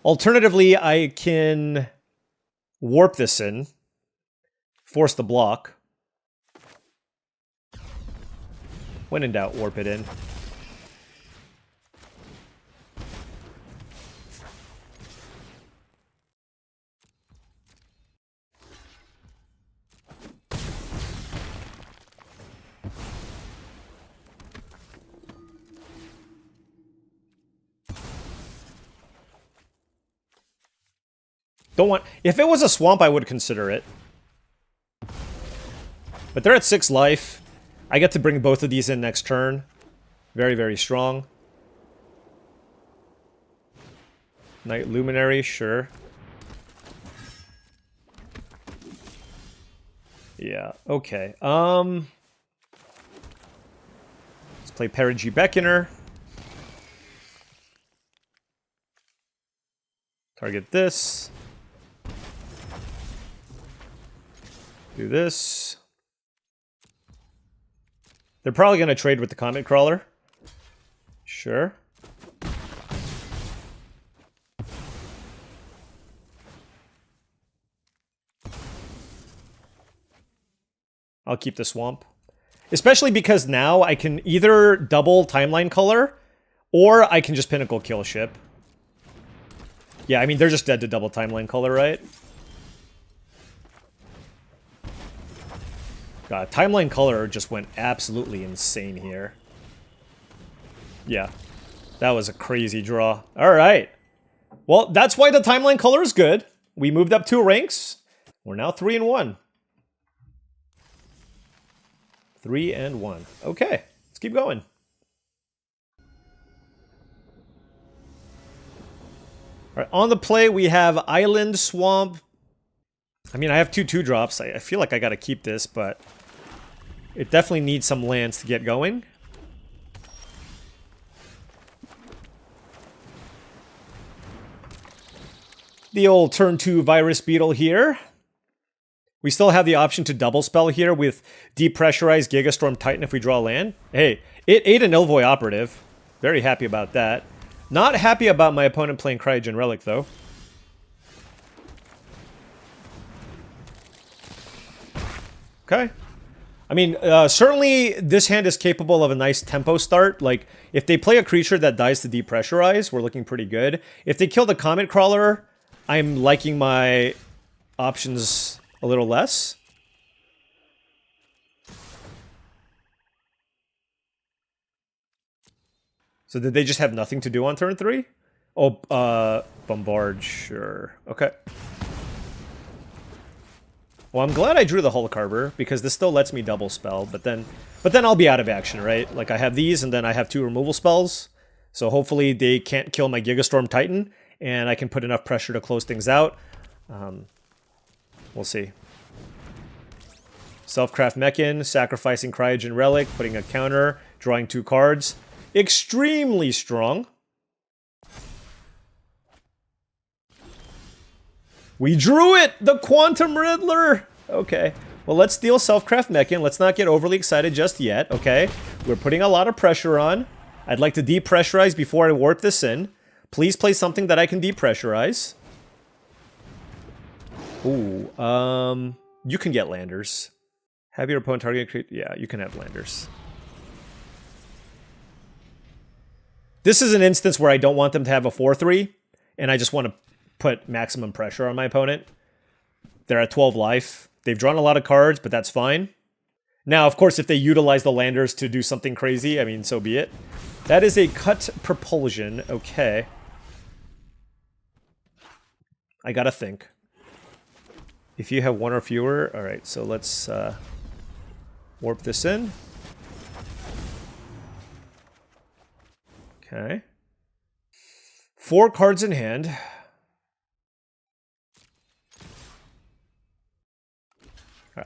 Alternatively, I can warp this in, force the block. When in doubt, warp it in. Don't want... If it was a swamp, I would consider it. But they're at 6 life. I get to bring both of these in next turn. Very, very strong. Night Luminary, sure. Yeah, okay. Let's play Perigee Beckoner. Target this. Do this. They're probably going to trade with the Comet Crawler. Sure. I'll keep the Swamp. Especially because now I can either double Timeline Color, or I can just Pinnacle Kill Ship. Yeah, I mean, they're just dead to double Timeline Color, right? God, Timeline Color just went absolutely insane here. Yeah, that was a crazy draw. All right. Well, that's why the Timeline Color is good. We moved up 2 ranks. We're now 3-1. 3-1. Okay, let's keep going. All right, on the play, we have Island, Swamp. I mean, I have 2 2-drops. I feel like I got to keep this, but it definitely needs some lands to get going. The old turn 2 Virus Beetle here. We still have the option to double spell here with Depressurize Gigastorm Titan if we draw land. Hey, it ate an Ilvoy Operative. Very happy about that. Not happy about my opponent playing Cryogen Relic, though. Okay. I mean, certainly this hand is capable of a nice tempo start. Like, if they play a creature that dies to Depressurize, we're looking pretty good. If they kill the Comet Crawler, I'm liking my options a little less. So did they just have nothing to do on turn 3? Oh, Bombard, sure. Okay. Well, I'm glad I drew the Hulk Harbor, because this still lets me double spell, but then I'll be out of action, right? Like, I have these, and then I have 2 removal spells, so hopefully they can't kill my Gigastorm Titan, and I can put enough pressure to close things out. We'll see. Self-craft Mechan, sacrificing Cryogen Relic, putting a counter, drawing 2 cards. Extremely strong. We drew it! The Quantum Riddler! Okay. Well, let's deal Self-craft Mechan. Let's not get overly excited just yet, okay? We're putting a lot of pressure on. I'd like to depressurize before I warp this in. Please play something that I can depressurize. Ooh, you can get landers. Have your opponent target create... Yeah, you can have landers. This is an instance where I don't want them to have a 4-3, and I just want to put maximum pressure on my opponent. They're at 12 life. They've drawn a lot of cards, but that's fine. Now, of course, if they utilize the landers to do something crazy, I mean, so be it. That is a cut propulsion. Okay. I gotta think. If you have 1 or fewer... Alright, so let's warp this in. Okay. 4 cards in hand.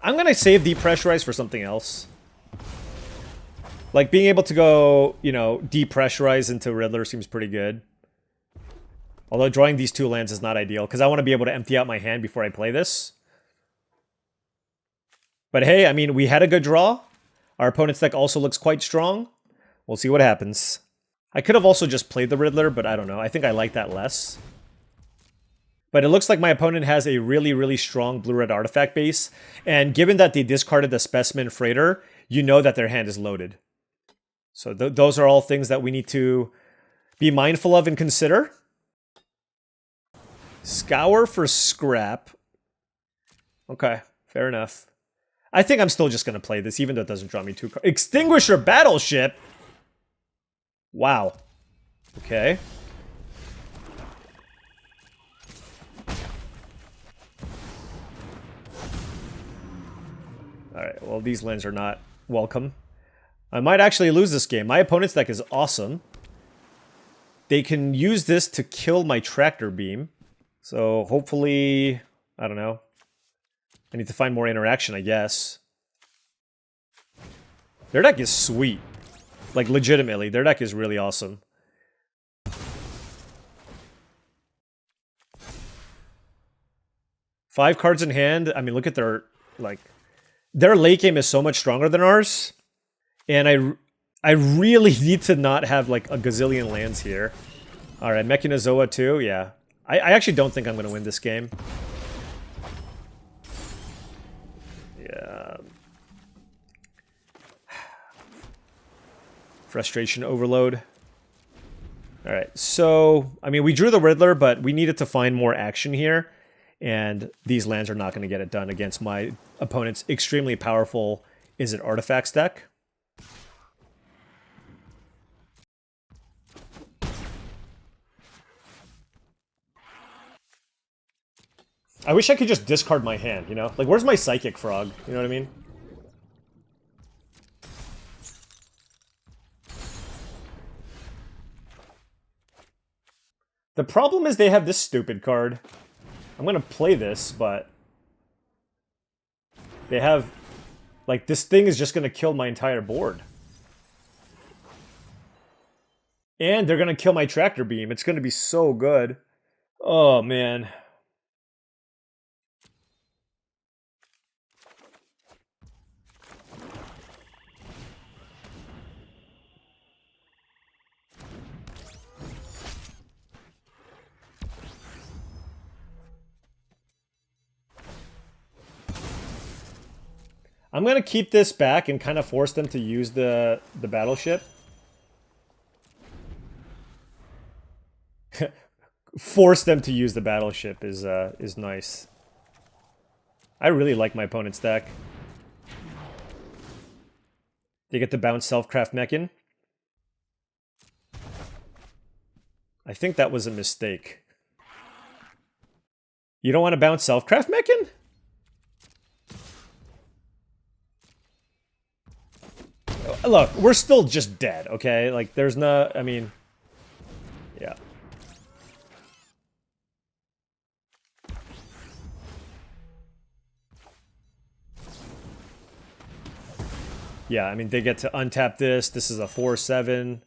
I'm going to save Depressurize for something else. Like, being able to go, you know, Depressurize into Riddler seems pretty good. Although drawing these 2 lands is not ideal, because I want to be able to empty out my hand before I play this. But hey, I mean, we had a good draw. Our opponent's deck also looks quite strong. We'll see what happens. I could have also just played the Riddler, but I don't know. I think I like that less. But it looks like my opponent has a really, really strong blue-red artifact base. And given that they discarded the Specimen Freighter, you know that their hand is loaded. So those are all things that we need to be mindful of and consider. Scour for scrap. Okay, fair enough. I think I'm still just going to play this, even though it doesn't draw me 2 cards. Extinguisher Battleship! Wow. Okay. Alright, well, these lands are not welcome. I might actually lose this game. My opponent's deck is awesome. They can use this to kill my Tractor Beam. So hopefully, I don't know. I need to find more interaction, I guess. Their deck is sweet. Like, legitimately, their deck is really awesome. Five cards in hand. I mean, look at their, like... Their late game is so much stronger than ours. And I really need to not have, like, a gazillion lands here. Alright, Mechanizoa too, yeah. I actually don't think I'm going to win this game. Yeah. Frustration overload. Alright, so, I mean, we drew the Riddler, but we needed to find more action here. And these lands are not going to get it done against my opponent's extremely powerful Is It Artifacts deck. I wish I could just discard my hand, you know? Like, where's my Psychic Frog? You know what I mean? The problem is they have this stupid card. I'm gonna play this, but... They have... Like, this thing is just gonna kill my entire board. And they're gonna kill my Tractor Beam. It's gonna be so good. Oh, man. I'm gonna keep this back and kind of force them to use the battleship. Force them to use the battleship is nice. I really like my opponent's deck. They get to bounce Selfcraft Mechan. I think that was a mistake. You don't want to bounce Selfcraft Mechan? Look, we're still just dead, okay? Like, there's no... I mean... Yeah. Yeah, I mean, they get to untap this. This is a 4/7.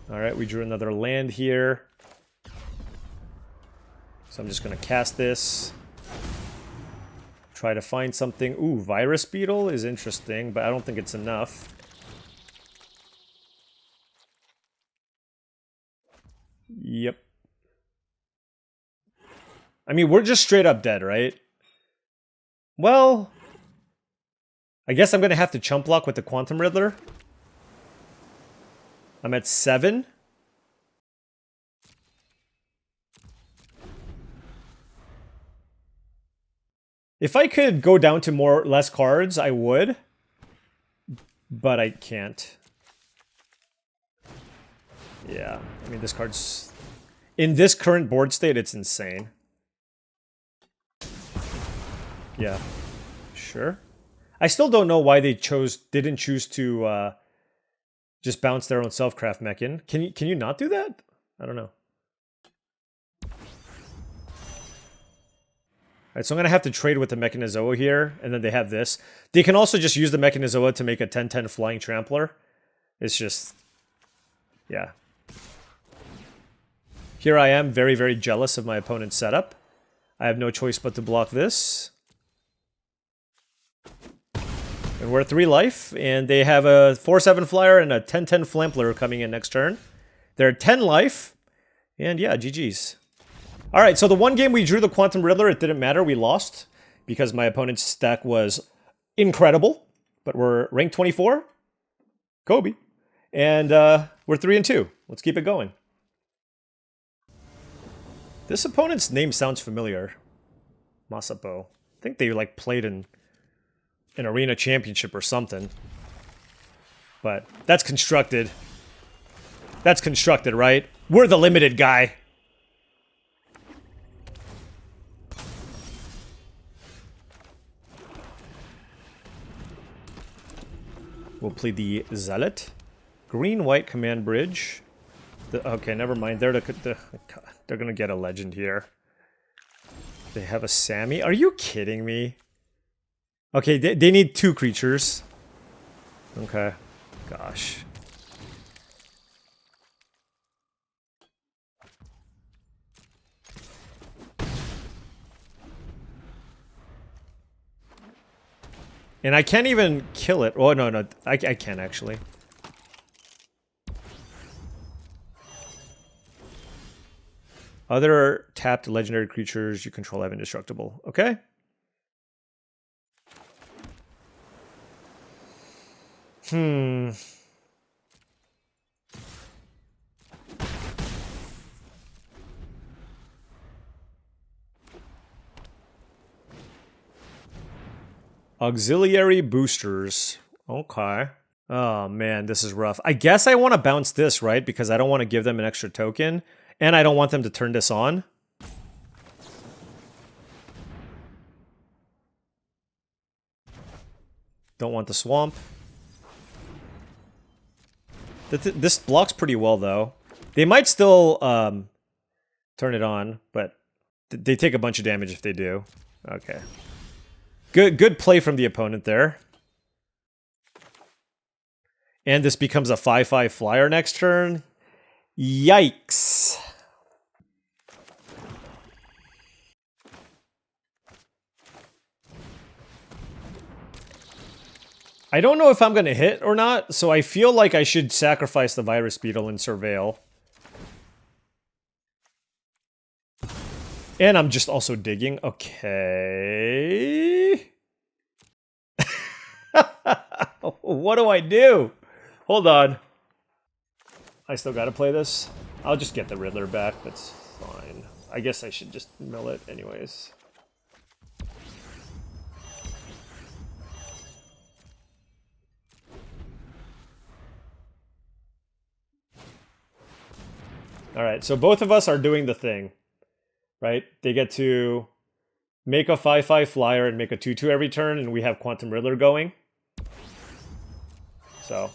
Alright, we drew another land here. So I'm just going to cast this. Try to find something. Ooh, Virus Beetle is interesting, but I don't think it's enough. Yep. I mean, we're just straight up dead, right? Well, I guess I'm going to have to chump block with the Quantum Riddler. I'm at 7. If I could go down to less cards, I would. But I can't. Yeah, I mean, this card's... In this current board state, it's insane. Yeah, sure. I still don't know why they didn't choose to just bounce their own Selfcraft Mechan. Can you not do that? I don't know. Alright, so I'm going to have to trade with the Mechanizoa here, and then they have this. They can also just use the Mechanizoa to make a 10/10 Flying Trampler. It's just... Yeah. Here I am, very, very jealous of my opponent's setup. I have no choice but to block this. And we're at 3 life, and they have a 4/7 flyer and a 10/10 flampler coming in next turn. They're at 10 life, and yeah, GG's. Alright, so the one game we drew the Quantum Riddler, it didn't matter, we lost, because my opponent's stack was incredible. But we're ranked 24, Kobe, and we're 3-2. Let's keep it going. This opponent's name sounds familiar. Masapo. I think they like played in an arena championship or something. But that's constructed. That's constructed, right? We're the limited guy. We'll play the Zealot. Green-white command bridge. Okay, never mind. They're gonna get a legend here. They have a Sammy. Are you kidding me? Okay, they need 2 creatures. Okay. Gosh. And I can't even kill it. Oh, no, I can actually. Other tapped legendary creatures you control have indestructible. Okay. Auxiliary boosters. Okay. Oh man, this is rough. I guess I want to bounce this, right? Because I don't want to give them an extra token. And I don't want them to turn this on. Don't want the swamp. This blocks pretty well, though. They might still turn it on, but they take a bunch of damage if they do. Okay. Good play from the opponent there. And this becomes a 5/5 flyer next turn. Yikes. I don't know if I'm going to hit or not, so I feel like I should sacrifice the Virus Beetle and Surveil. And I'm just also digging. Okay. What do I do? Hold on. I still got to play this. I'll just get the Riddler back. That's fine. I guess I should just mill it anyways. Alright, so both of us are doing the thing, right? They get to make a 5/5 flyer and make a 2/2 every turn, and we have Quantum Riddler going. So,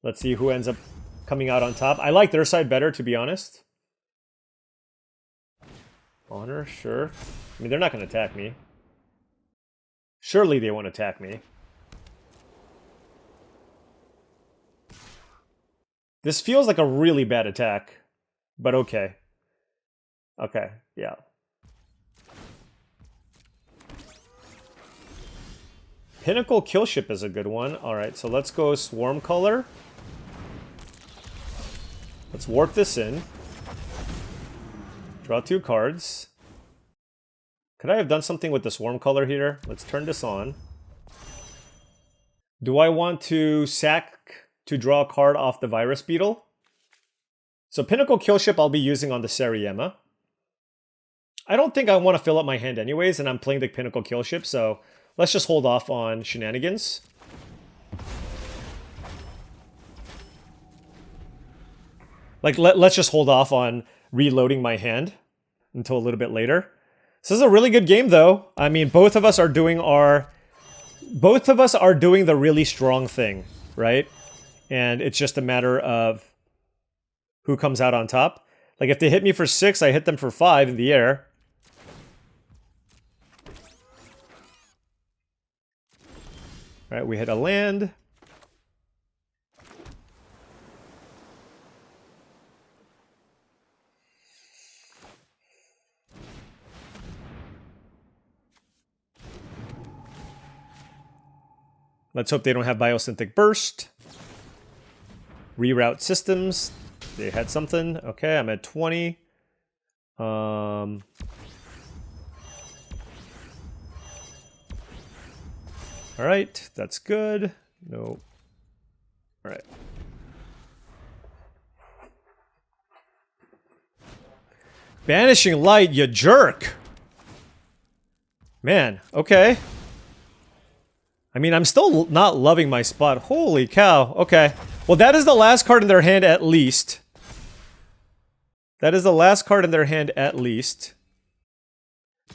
let's see who ends up coming out on top. I like their side better, to be honest. Honor, sure. I mean, they're not going to attack me. Surely they won't attack me. This feels like a really bad attack, but okay. Okay, yeah. Pinnacle Killship is a good one. Alright, so let's go Swarm Color. Let's warp this in. Draw 2 cards. Could I have done something with the Swarm Color here? Let's turn this on. Do I want to sack to draw a card off the Virus Beetle? So Pinnacle Killship I'll be using on the Seriema. I don't think I want to fill up my hand anyways, and I'm playing the Pinnacle Killship, so let's just hold off on shenanigans. Like, let's just hold off on reloading my hand until a little bit later. This is a really good game, though. I mean, both of us are doing the really strong thing, right? And it's just a matter of who comes out on top. Like, if they hit me for 6, I hit them for 5 in the air. All right, we hit a land. Let's hope they don't have Biosynthetic Burst. Reroute systems. They had something. Okay, I'm at 20. Alright. That's good. No. Alright. Banishing Light, you jerk! Man, okay. I mean, I'm still not loving my spot. Holy cow. Okay. Well, that is the last card in their hand at least. That is the last card in their hand at least.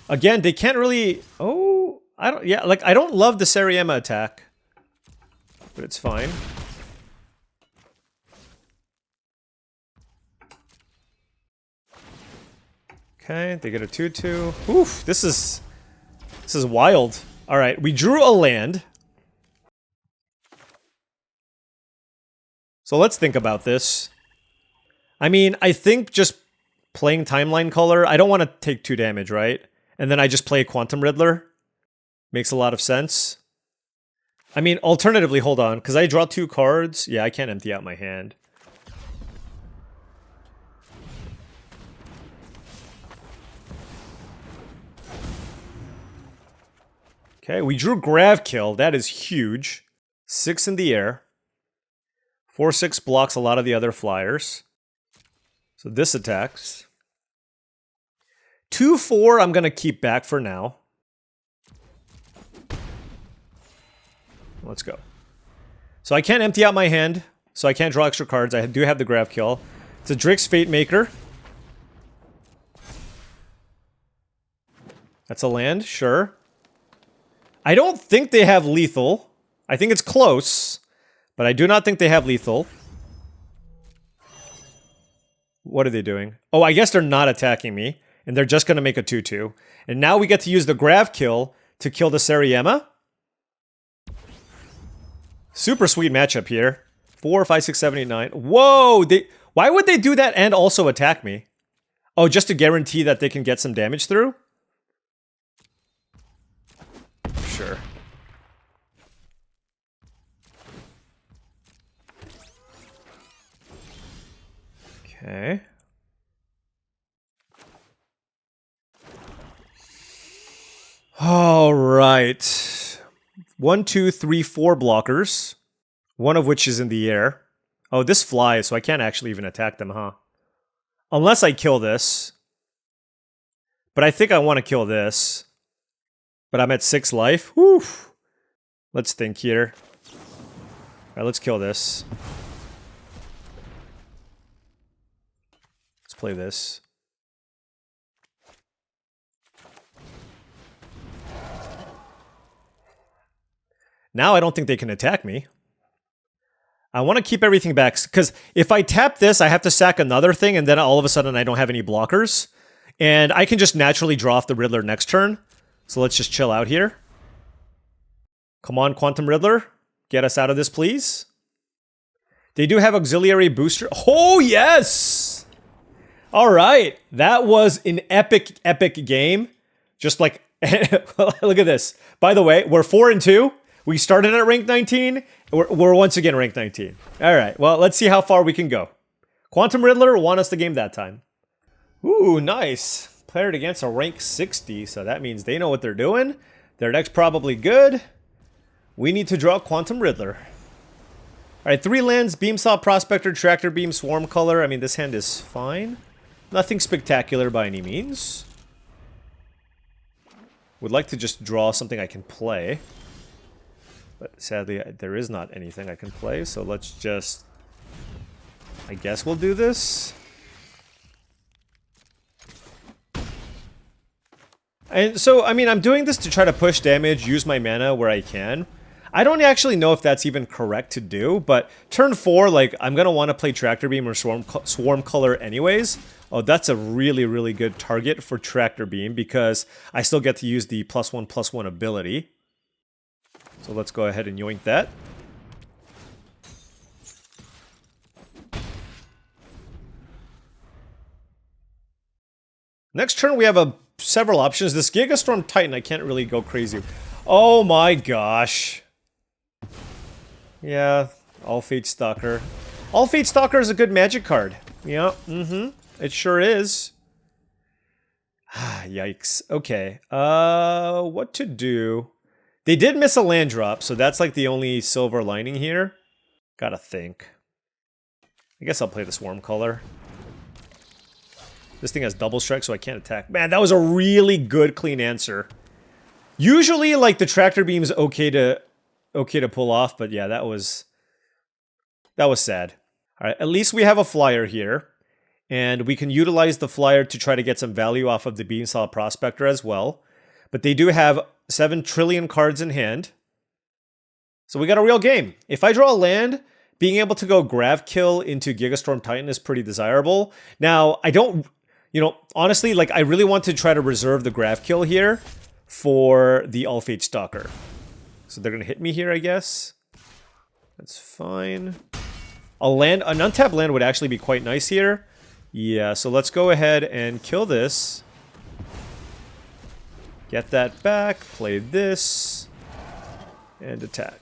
Again, they can't really... Oh, I don't... Yeah, like, I don't love the Sariema attack. But it's fine. Okay, they get a 2/2. Oof, this is wild. Alright, we drew a land. So let's think about this. I mean, I think just playing Timeline Color, I don't want to take 2 damage, right? And then I just play Quantum Riddler. Makes a lot of sense. I mean, alternatively, hold on, because I draw 2 cards. Yeah, I can't empty out my hand. Okay, we drew Grav Kill. That is huge. 6 in the air. 4/6 blocks a lot of the other flyers. So this attacks. 2/4 I'm going to keep back for now. Let's go. So I can't empty out my hand, so I can't draw extra cards. I do have the Grav Kill. It's a Drix Fate Maker. That's a land, sure. I don't think they have lethal. I think it's close, but I do not think they have lethal. What are they doing? Oh, I guess they're not attacking me, and they're just going to make a 2/2. And now we get to use the Grav Kill to kill the Sariema. Super sweet matchup here. 4, 5, 6, 7, 8, 9. Whoa! Why would they do that and also attack me? Oh, just to guarantee that they can get some damage through? Sure. Okay. All right. 1, 2, 3, 4 blockers. One of which is in the air. Oh, this flies, so I can't actually even attack them, huh? Unless I kill this. But I think I want to kill this. But I'm at 6 life. Whew. Let's think here. Alright, let's kill this. Let's play this. Now I don't think they can attack me. I want to keep everything back, because if I tap this, I have to sack another thing, and then all of a sudden I don't have any blockers. And I can just naturally draw off the Riddler next turn. So let's just chill out here. Come on, Quantum Riddler. Get us out of this, please. They do have auxiliary booster. Oh, yes! Alright. That was an epic, epic game. Just like... Look at this. By the way, we're 4-2. We started at rank 19. We're once again rank 19. Alright, well, let's see how far we can go. Quantum Riddler won us the game that time. Ooh, nice. Paired against a rank 60, so that means they know what they're doing. Their deck's probably good. We need to draw Quantum Riddler. Alright, 3 lands, Beamsaw, Prospector, Tractor Beam, Swarm Color. I mean, this hand is fine. Nothing spectacular by any means. Would like to just draw something I can play. But sadly, there is not anything I can play, so let's just... I guess we'll do this. And so, I mean, I'm doing this to try to push damage, use my mana where I can. I don't actually know if that's even correct to do, but turn 4, like, I'm going to want to play Tractor Beam or Swarm Color anyways. Oh, that's a really, really good target for Tractor Beam because I still get to use the +1/+1 ability. So let's go ahead and yoink that. Next turn, we have several options. This Gigastorm Titan, I can't really go crazy. Oh my gosh. Yeah, All Fate Stalker. All Fate Stalker is a good Magic card. Yeah, it sure is. Yikes. Okay. What to do? They did miss a land drop, so that's like the only silver lining here. Gotta think. I guess I'll play the Swarm Color. This thing has double strike, so I can't attack. Man, that was a really good, clean answer. Usually, like, the Tractor Beam's okay to pull off, but yeah, that was sad. All right, at least we have a flyer here, and we can utilize the flyer to try to get some value off of the Beamsaw Prospector as well. But they do have 7 trillion cards in hand, so we got a real game. If I draw a land, being able to go Grav Kill into Gigastorm Titan is pretty desirable. Now, I don't, honestly, like, I really want to try to reserve the Grav Kill here for the All Fate Stalker. So they're going to hit me here, I guess. That's fine. An untapped land would actually be quite nice here. Yeah, so let's go ahead and kill this. Get that back, play this, and attack.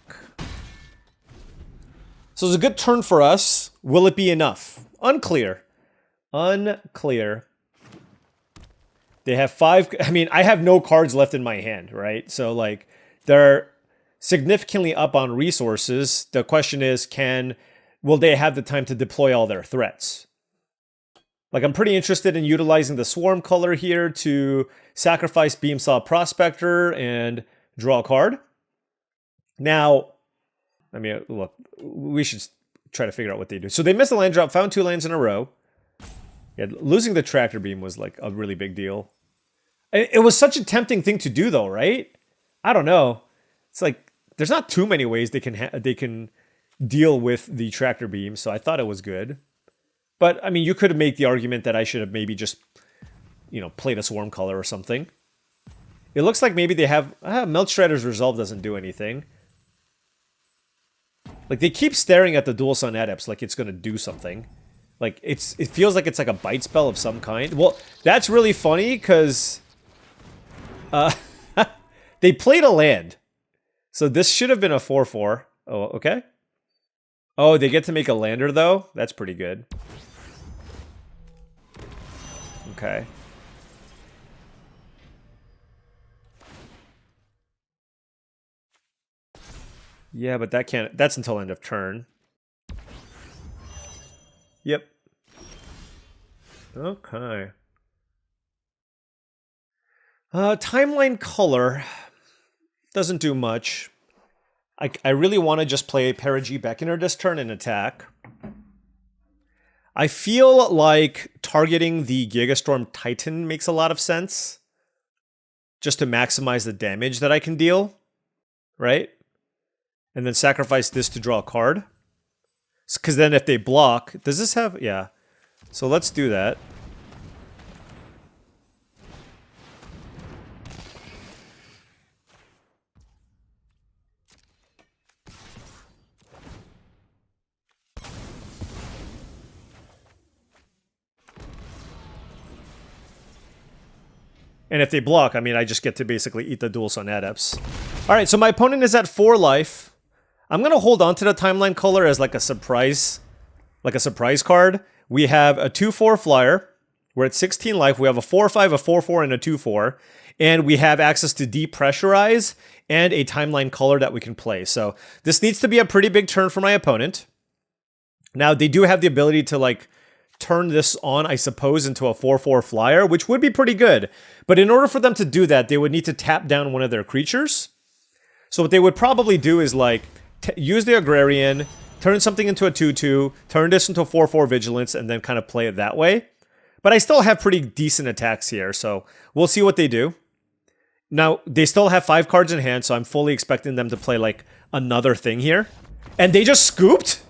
So it's a good turn for us. Will it be enough? Unclear. Unclear. They have 5... I mean, I have no cards left in my hand, right? So, like, they're significantly up on resources. The question is, will they have the time to deploy all their threats? Like, I'm pretty interested in utilizing the Swarm Color here to sacrifice Beamsaw Prospector and draw a card. Now, I mean, look, we should try to figure out what they do. So they missed a land drop, found 2 lands in a row. Yeah, losing the Tractor Beam was like a really big deal. It was such a tempting thing to do, though, right? I don't know. It's like there's not too many ways they can deal with the Tractor Beam, so I thought it was good. But I mean, you could make the argument that I should have maybe just, played a Swarm Color or something. It looks like maybe they have Melt Shredder's Resolve doesn't do anything. Like, they keep staring at the Dual Sun Adepts like it's going to do something. Like, it feels like it's like a bite spell of some kind. Well, that's really funny, because they played a land. So this should have been a 4/4. Oh, okay. Oh, they get to make a lander, though? That's pretty good. Okay. Yeah, but that's until end of turn. Yep. Okay. Timeline Color doesn't do much. I really want to just play Perigee Beckoner this turn and attack. I feel like targeting the Gigastorm Titan makes a lot of sense. Just to maximize the damage that I can deal. Right? And then sacrifice this to draw a card. Because then if they block... Does this have... Yeah. So let's do that. And if they block, I mean, I just get to basically eat the Dual Sun Adepts. Alright, so my opponent is at 4 life. I'm going to hold on to the Timeline Color as like a surprise card. We have a 2/4 flyer. We're at 16 life. We have a 4/5, a 4/4, and a 2/4. And we have access to Depressurize and a Timeline Color that we can play. So this needs to be a pretty big turn for my opponent. Now, they do have the ability to, like, turn this on, I suppose, into a 4/4 flyer, which would be pretty good. But in order for them to do that, they would need to tap down one of their creatures. So what they would probably do is, like, use the Agrarian, turn something into a 2/2, turn this into a 4/4 Vigilance, and then kind of play it that way. But I still have pretty decent attacks here, so we'll see what they do. Now, they still have 5 cards in hand, so I'm fully expecting them to play, like, another thing here. And they just scooped?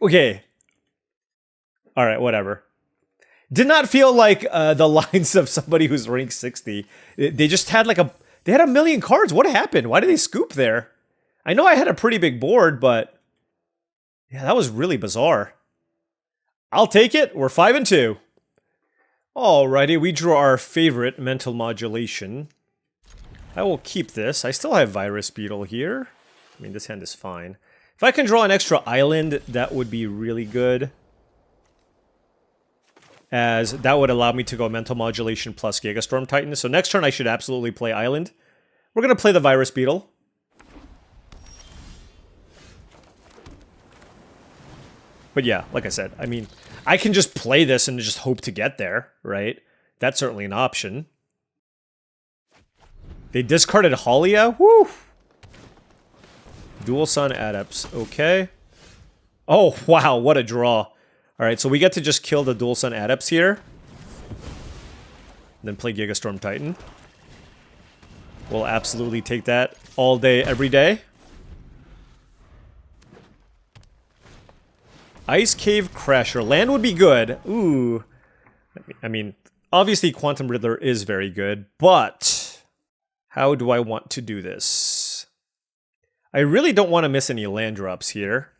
Okay. Alright, whatever. Did not feel like the lines of somebody who's ranked 60. They just had like they had a million cards. What happened? Why did they scoop there? I know I had a pretty big board, but yeah, that was really bizarre. I'll take it. We're 5-2. Alrighty, we drew our favorite Mental Modulation. I will keep this. I still have Virus Beetle here. I mean, this hand is fine. If I can draw an extra island, that would be really good. As that would allow me to go Mental Modulation plus Gigastorm Titan. So next turn I should absolutely play Island. We're going to play the Virus Beetle. But yeah, like I said, I mean, I can just play this and just hope to get there, right? That's certainly an option. They discarded Halia. Woo! Dual Sun Adepts. Okay. Oh, wow, what a draw. Alright, so we get to just kill the Dual Sun Adepts here. Then play Gigastorm Titan. We'll absolutely take that all day, every day. Ice Cave Crasher. Land would be good. Ooh. I mean, obviously Quantum Riddler is very good, but how do I want to do this? I really don't want to miss any land drops here.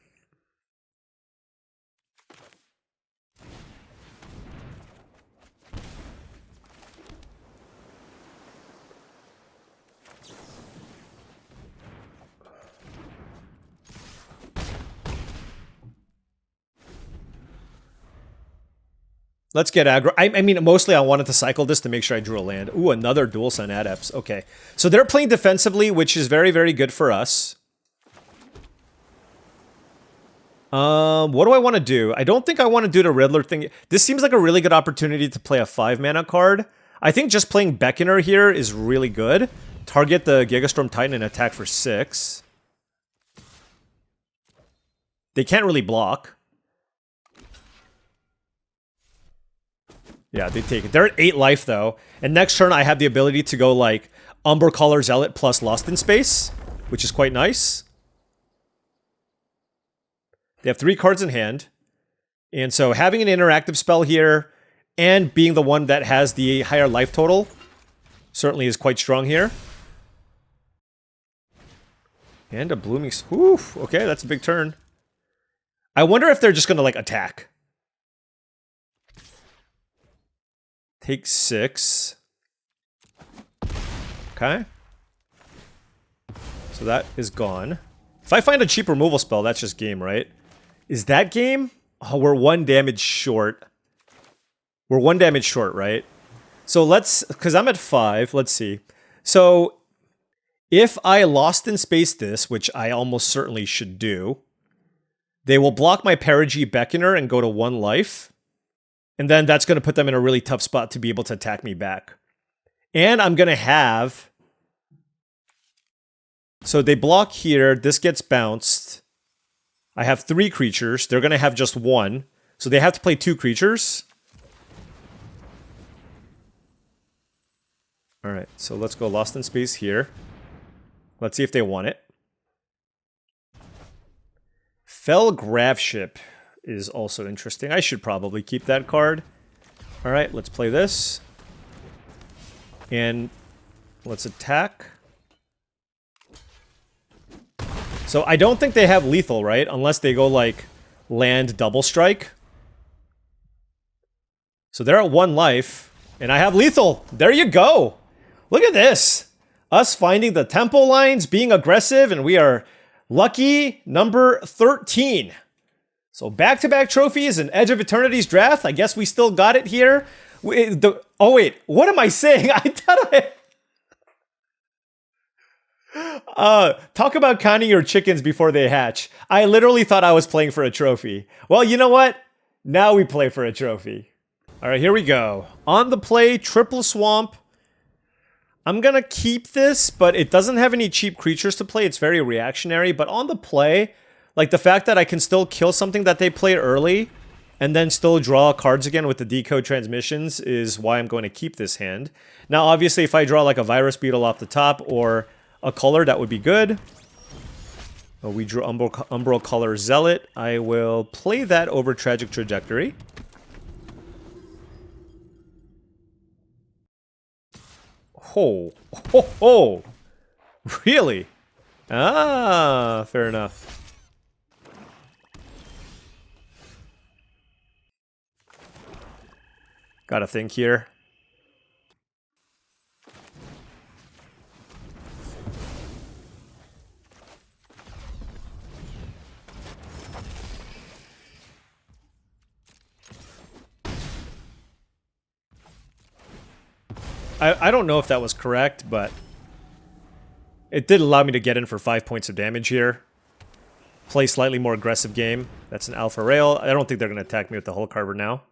Let's get aggro. I mean, mostly I wanted to cycle this to make sure I drew a land. Ooh, another Dual Sun Adepts. Okay. So they're playing defensively, which is very, very good for us. What do I want to do? I don't think I want to do the Riddler thing. This seems like a really good opportunity to play a 5-mana card. I think just playing Beckoner here is really good. Target the Gigastorm Titan and attack for 6. They can't really block. Yeah, they take it. They're at 8 life, though. And next turn, I have the ability to go, like, Umbercaller Zealot plus Lost in Space, which is quite nice. They have 3 cards in hand. And so having an interactive spell here and being the one that has the higher life total certainly is quite strong here. And a Blooming... Oof, okay, that's a big turn. I wonder if they're just going to, like, attack. Take 6. Okay. So that is gone. If I find a cheap removal spell, that's just game, right? Is that game? Oh, we're 1 damage short. We're 1 damage short, right? So let's... Because I'm at 5. Let's see. So if I Lost in Space this, which I almost certainly should do, they will block my Perigee Beckoner and go to 1 life. And then that's going to put them in a really tough spot to be able to attack me back. And I'm going to have... So they block here. This gets bounced. I have 3 creatures. They're going to have just 1. So they have to play 2 creatures. Alright, so let's go Lost in Space here. Let's see if they want it. Fell Graveship is also interesting. I should probably keep that card. Alright, let's play this. And let's attack. So I don't think they have lethal, right? Unless they go, like, land double strike. So they're at 1 life. And I have lethal. There you go. Look at this. Us finding the tempo lines, being aggressive, and we are lucky number 13. So back-to-back trophies and Edge of Eternities draft. I guess we still got it here. Oh wait, what am I saying? I thought talk about counting your chickens before they hatch. I literally thought I was playing for a trophy. Well, you know what? Now we play for a trophy. All right, here we go. On the play, Triple Swamp. I'm gonna keep this, but it doesn't have any cheap creatures to play. It's very reactionary, but on the play... Like, the fact that I can still kill something that they play early and then still draw cards again with the Decode Transmissions is why I'm going to keep this hand. Now, obviously, if I draw, like, a Virus Beetle off the top or a color, that would be good. Oh, we drew Umbral Color Zealot. I will play that over Tragic Trajectory. Oh. Ho, ho. Really? Ah, fair enough. Gotta think here. I don't know if that was correct, but it did allow me to get in for 5 points of damage here. Play slightly more aggressive game. That's an alpha rail. I don't think they're going to attack me with the Hull Carver now.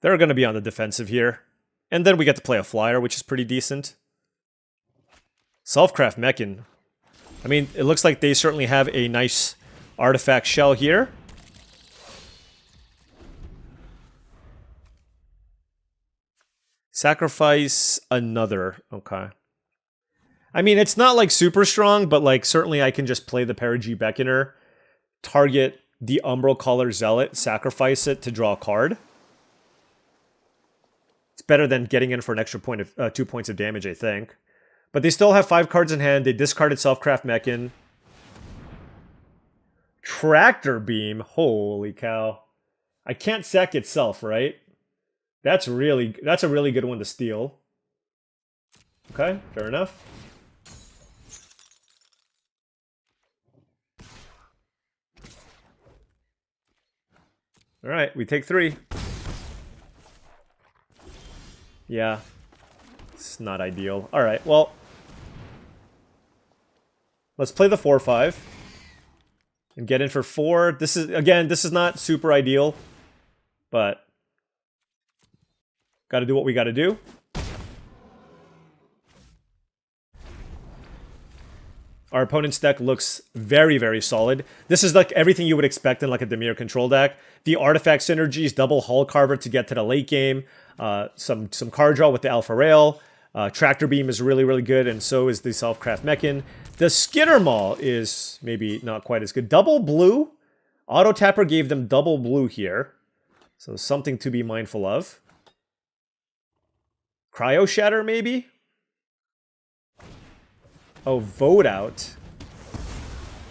They're going to be on the defensive here. And then we get to play a flyer, which is pretty decent. Selfcraft Mechan. I mean, it looks like they certainly have a nice artifact shell here. Sacrifice another. Okay. I mean, it's not like super strong, but like certainly I can just play the Perigee Beckoner, target the Umbral Caller Zealot, sacrifice it to draw a card. It's better than getting in for an extra point of 2 points of damage, I think. But they still have 5 cards in hand. They discarded Selfcraft Mechan. Tractor Beam. Holy cow. I can't sack itself, right? That's a really good one to steal. Okay, fair enough. Alright, we take 3. Yeah. It's not ideal. Alright, well. Let's play the 4-5. And get in for 4. This is not super ideal. But gotta do what we gotta do. Our opponent's deck looks very, very solid. This is like everything you would expect in like a Dimir control deck. The artifact synergies, double Hull Carver to get to the late game. Some card draw with the Alpha Rail. Tractor Beam is really, really good, and so is the Selfcraft Mechan. The Skittermaw is maybe not quite as good. Double blue. Auto Tapper gave them double blue here. So something to be mindful of. Cryo Shatter, maybe? Oh, Vote Out.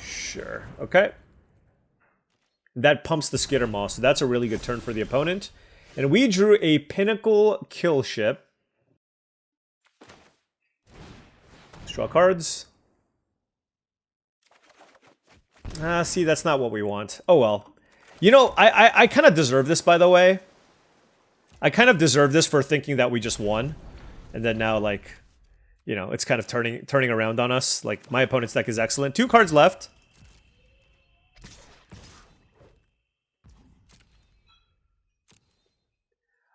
Sure. Okay. That pumps the Skittermaw, so that's a really good turn for the opponent. And we drew a Pinnacle Kill Ship. Let's draw cards. See, that's not what we want. Oh well. You know, I kind of deserve this, by the way. I kind of deserve this for thinking that we just won. And then now, like, you know, it's kind of turning around on us. Like, my opponent's deck is excellent. 2 cards left.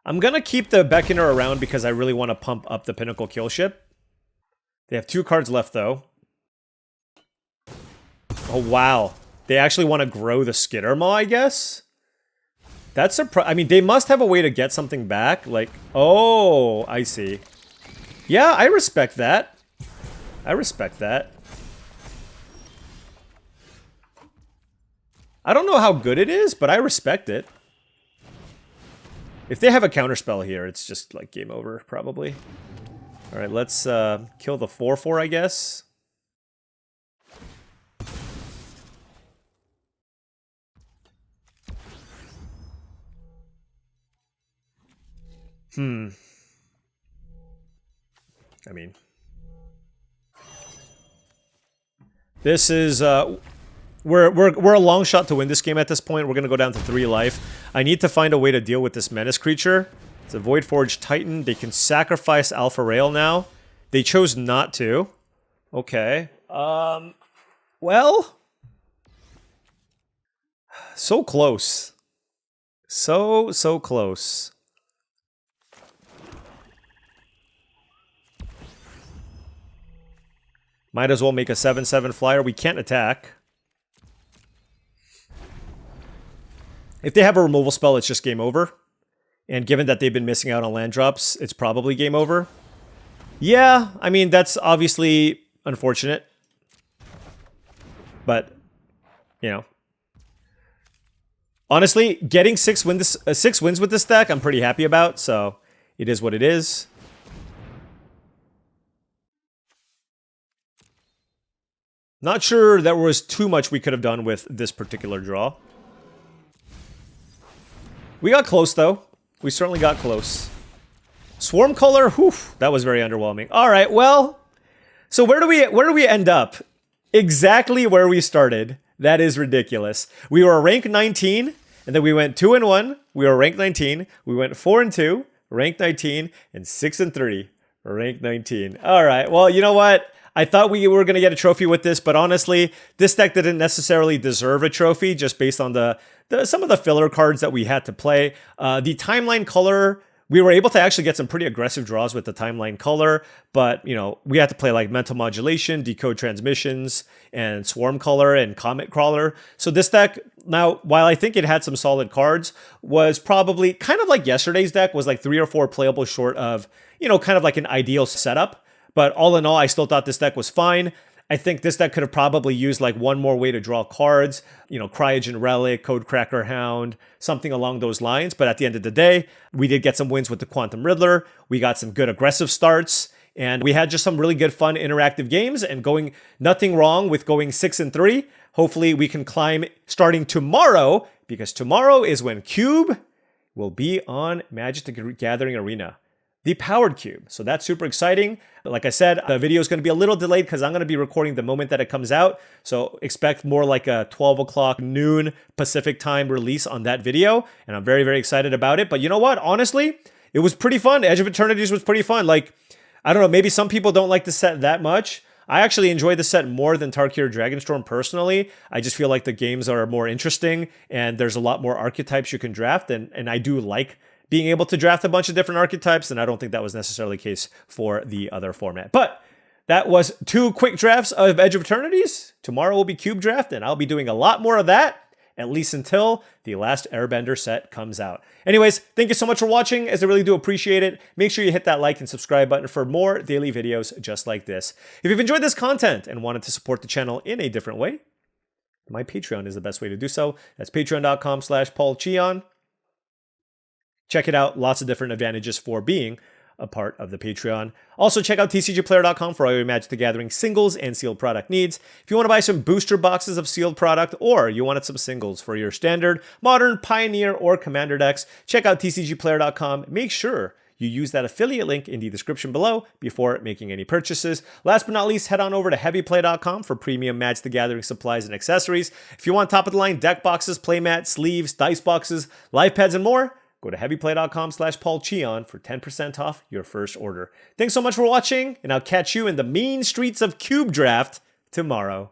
I'm gonna keep the Beckoner around because I really want to pump up the Pinnacle Kill Ship. They have 2 cards left, though. Oh, wow. They actually want to grow the Skittermaw, I guess? That's I mean, they must have a way to get something back. Like, oh, I see. Yeah, I respect that. I respect that. I don't know how good it is, but I respect it. If they have a counterspell here, it's just, like, game over, probably. Alright, let's kill the 4-4, I guess. I mean, this is we're a long shot to win this game at this point. We're gonna go down to 3 life. I need to find a way to deal with this menace creature. It's a Voidforged Titan. They can sacrifice Alpha Rail now. They chose not to. Okay. Well, so close. So close. Might as well make a 7/7 flyer. We can't attack. If they have a removal spell, it's just game over. And given that they've been missing out on land drops, it's probably game over. Yeah, I mean, that's obviously unfortunate. But, you know. Honestly, getting 6 wins with this deck, I'm pretty happy about. So, it is what it is. Not sure there was too much we could have done with this particular draw. We got close, though. We certainly got close. Swarm Color, whew, that was very underwhelming. All right, well, so where do we end up? Exactly where we started. That is ridiculous. We were rank 19, and then we went 2-1. We were rank 19. We went 4-2, rank 19, and 6-3, Rank 19. All right. Well, you know what? I thought we were going to get a trophy with this, but honestly, this deck didn't necessarily deserve a trophy just based on some of the filler cards that we had to play. The timeline color, we were able to actually get some pretty aggressive draws with the timeline color, but we had to play like mental modulation, decode transmissions, and swarm color and comet crawler. So this deck, now, while I think it had some solid cards, was probably kind of like yesterday's deck, was like 3 or 4 playable short of, kind of like an ideal setup. But all in all, I still thought this deck was fine. I think this deck could have probably used like one more way to draw cards, Cryogen Relic, Codecracker Hound, something along those lines. But at the end of the day, we did get some wins with the Quantum Riddler. We got some good aggressive starts, and we had just some really good fun interactive games, and nothing wrong with going 6-3. Hopefully we can climb starting tomorrow, because tomorrow is when Cube will be on Magic the Gathering Arena. The powered cube. So that's super exciting. Like I said, the video is going to be a little delayed because I'm going to be recording the moment that it comes out. So expect more like a 12 o'clock noon Pacific time release on that video. And I'm very, very excited about it. But you know what? Honestly, it was pretty fun. Edge of Eternities was pretty fun. Like, I don't know, maybe some people don't like the set that much. I actually enjoy the set more than Tarkir Dragonstorm personally. I just feel like the games are more interesting and there's a lot more archetypes you can draft. And I do like being able to draft a bunch of different archetypes, and I don't think that was necessarily the case for the other format. But that was 2 quick drafts of Edge of Eternities. Tomorrow will be Cube Draft, and I'll be doing a lot more of that, at least until the last Airbender set comes out. Anyways, thank you so much for watching, as I really do appreciate it. Make sure you hit that like and subscribe button for more daily videos just like this. If you've enjoyed this content and wanted to support the channel in a different way, my Patreon is the best way to do so. That's patreon.com/paulcheon. Check it out. Lots of different advantages for being a part of the Patreon. Also, check out TCGplayer.com for all your Magic the Gathering singles and sealed product needs. If you want to buy some booster boxes of sealed product, or you wanted some singles for your standard, modern, pioneer, or commander decks, check out TCGplayer.com. Make sure you use that affiliate link in the description below before making any purchases. Last but not least, head on over to heavyplay.com for premium Magic the Gathering supplies and accessories. If you want top-of-the-line deck boxes, playmats, sleeves, dice boxes, live pads, and more, go to heavyplay.com/paulcheon for 10% off your first order. Thanks so much for watching, and I'll catch you in the mean streets of Cube Draft tomorrow.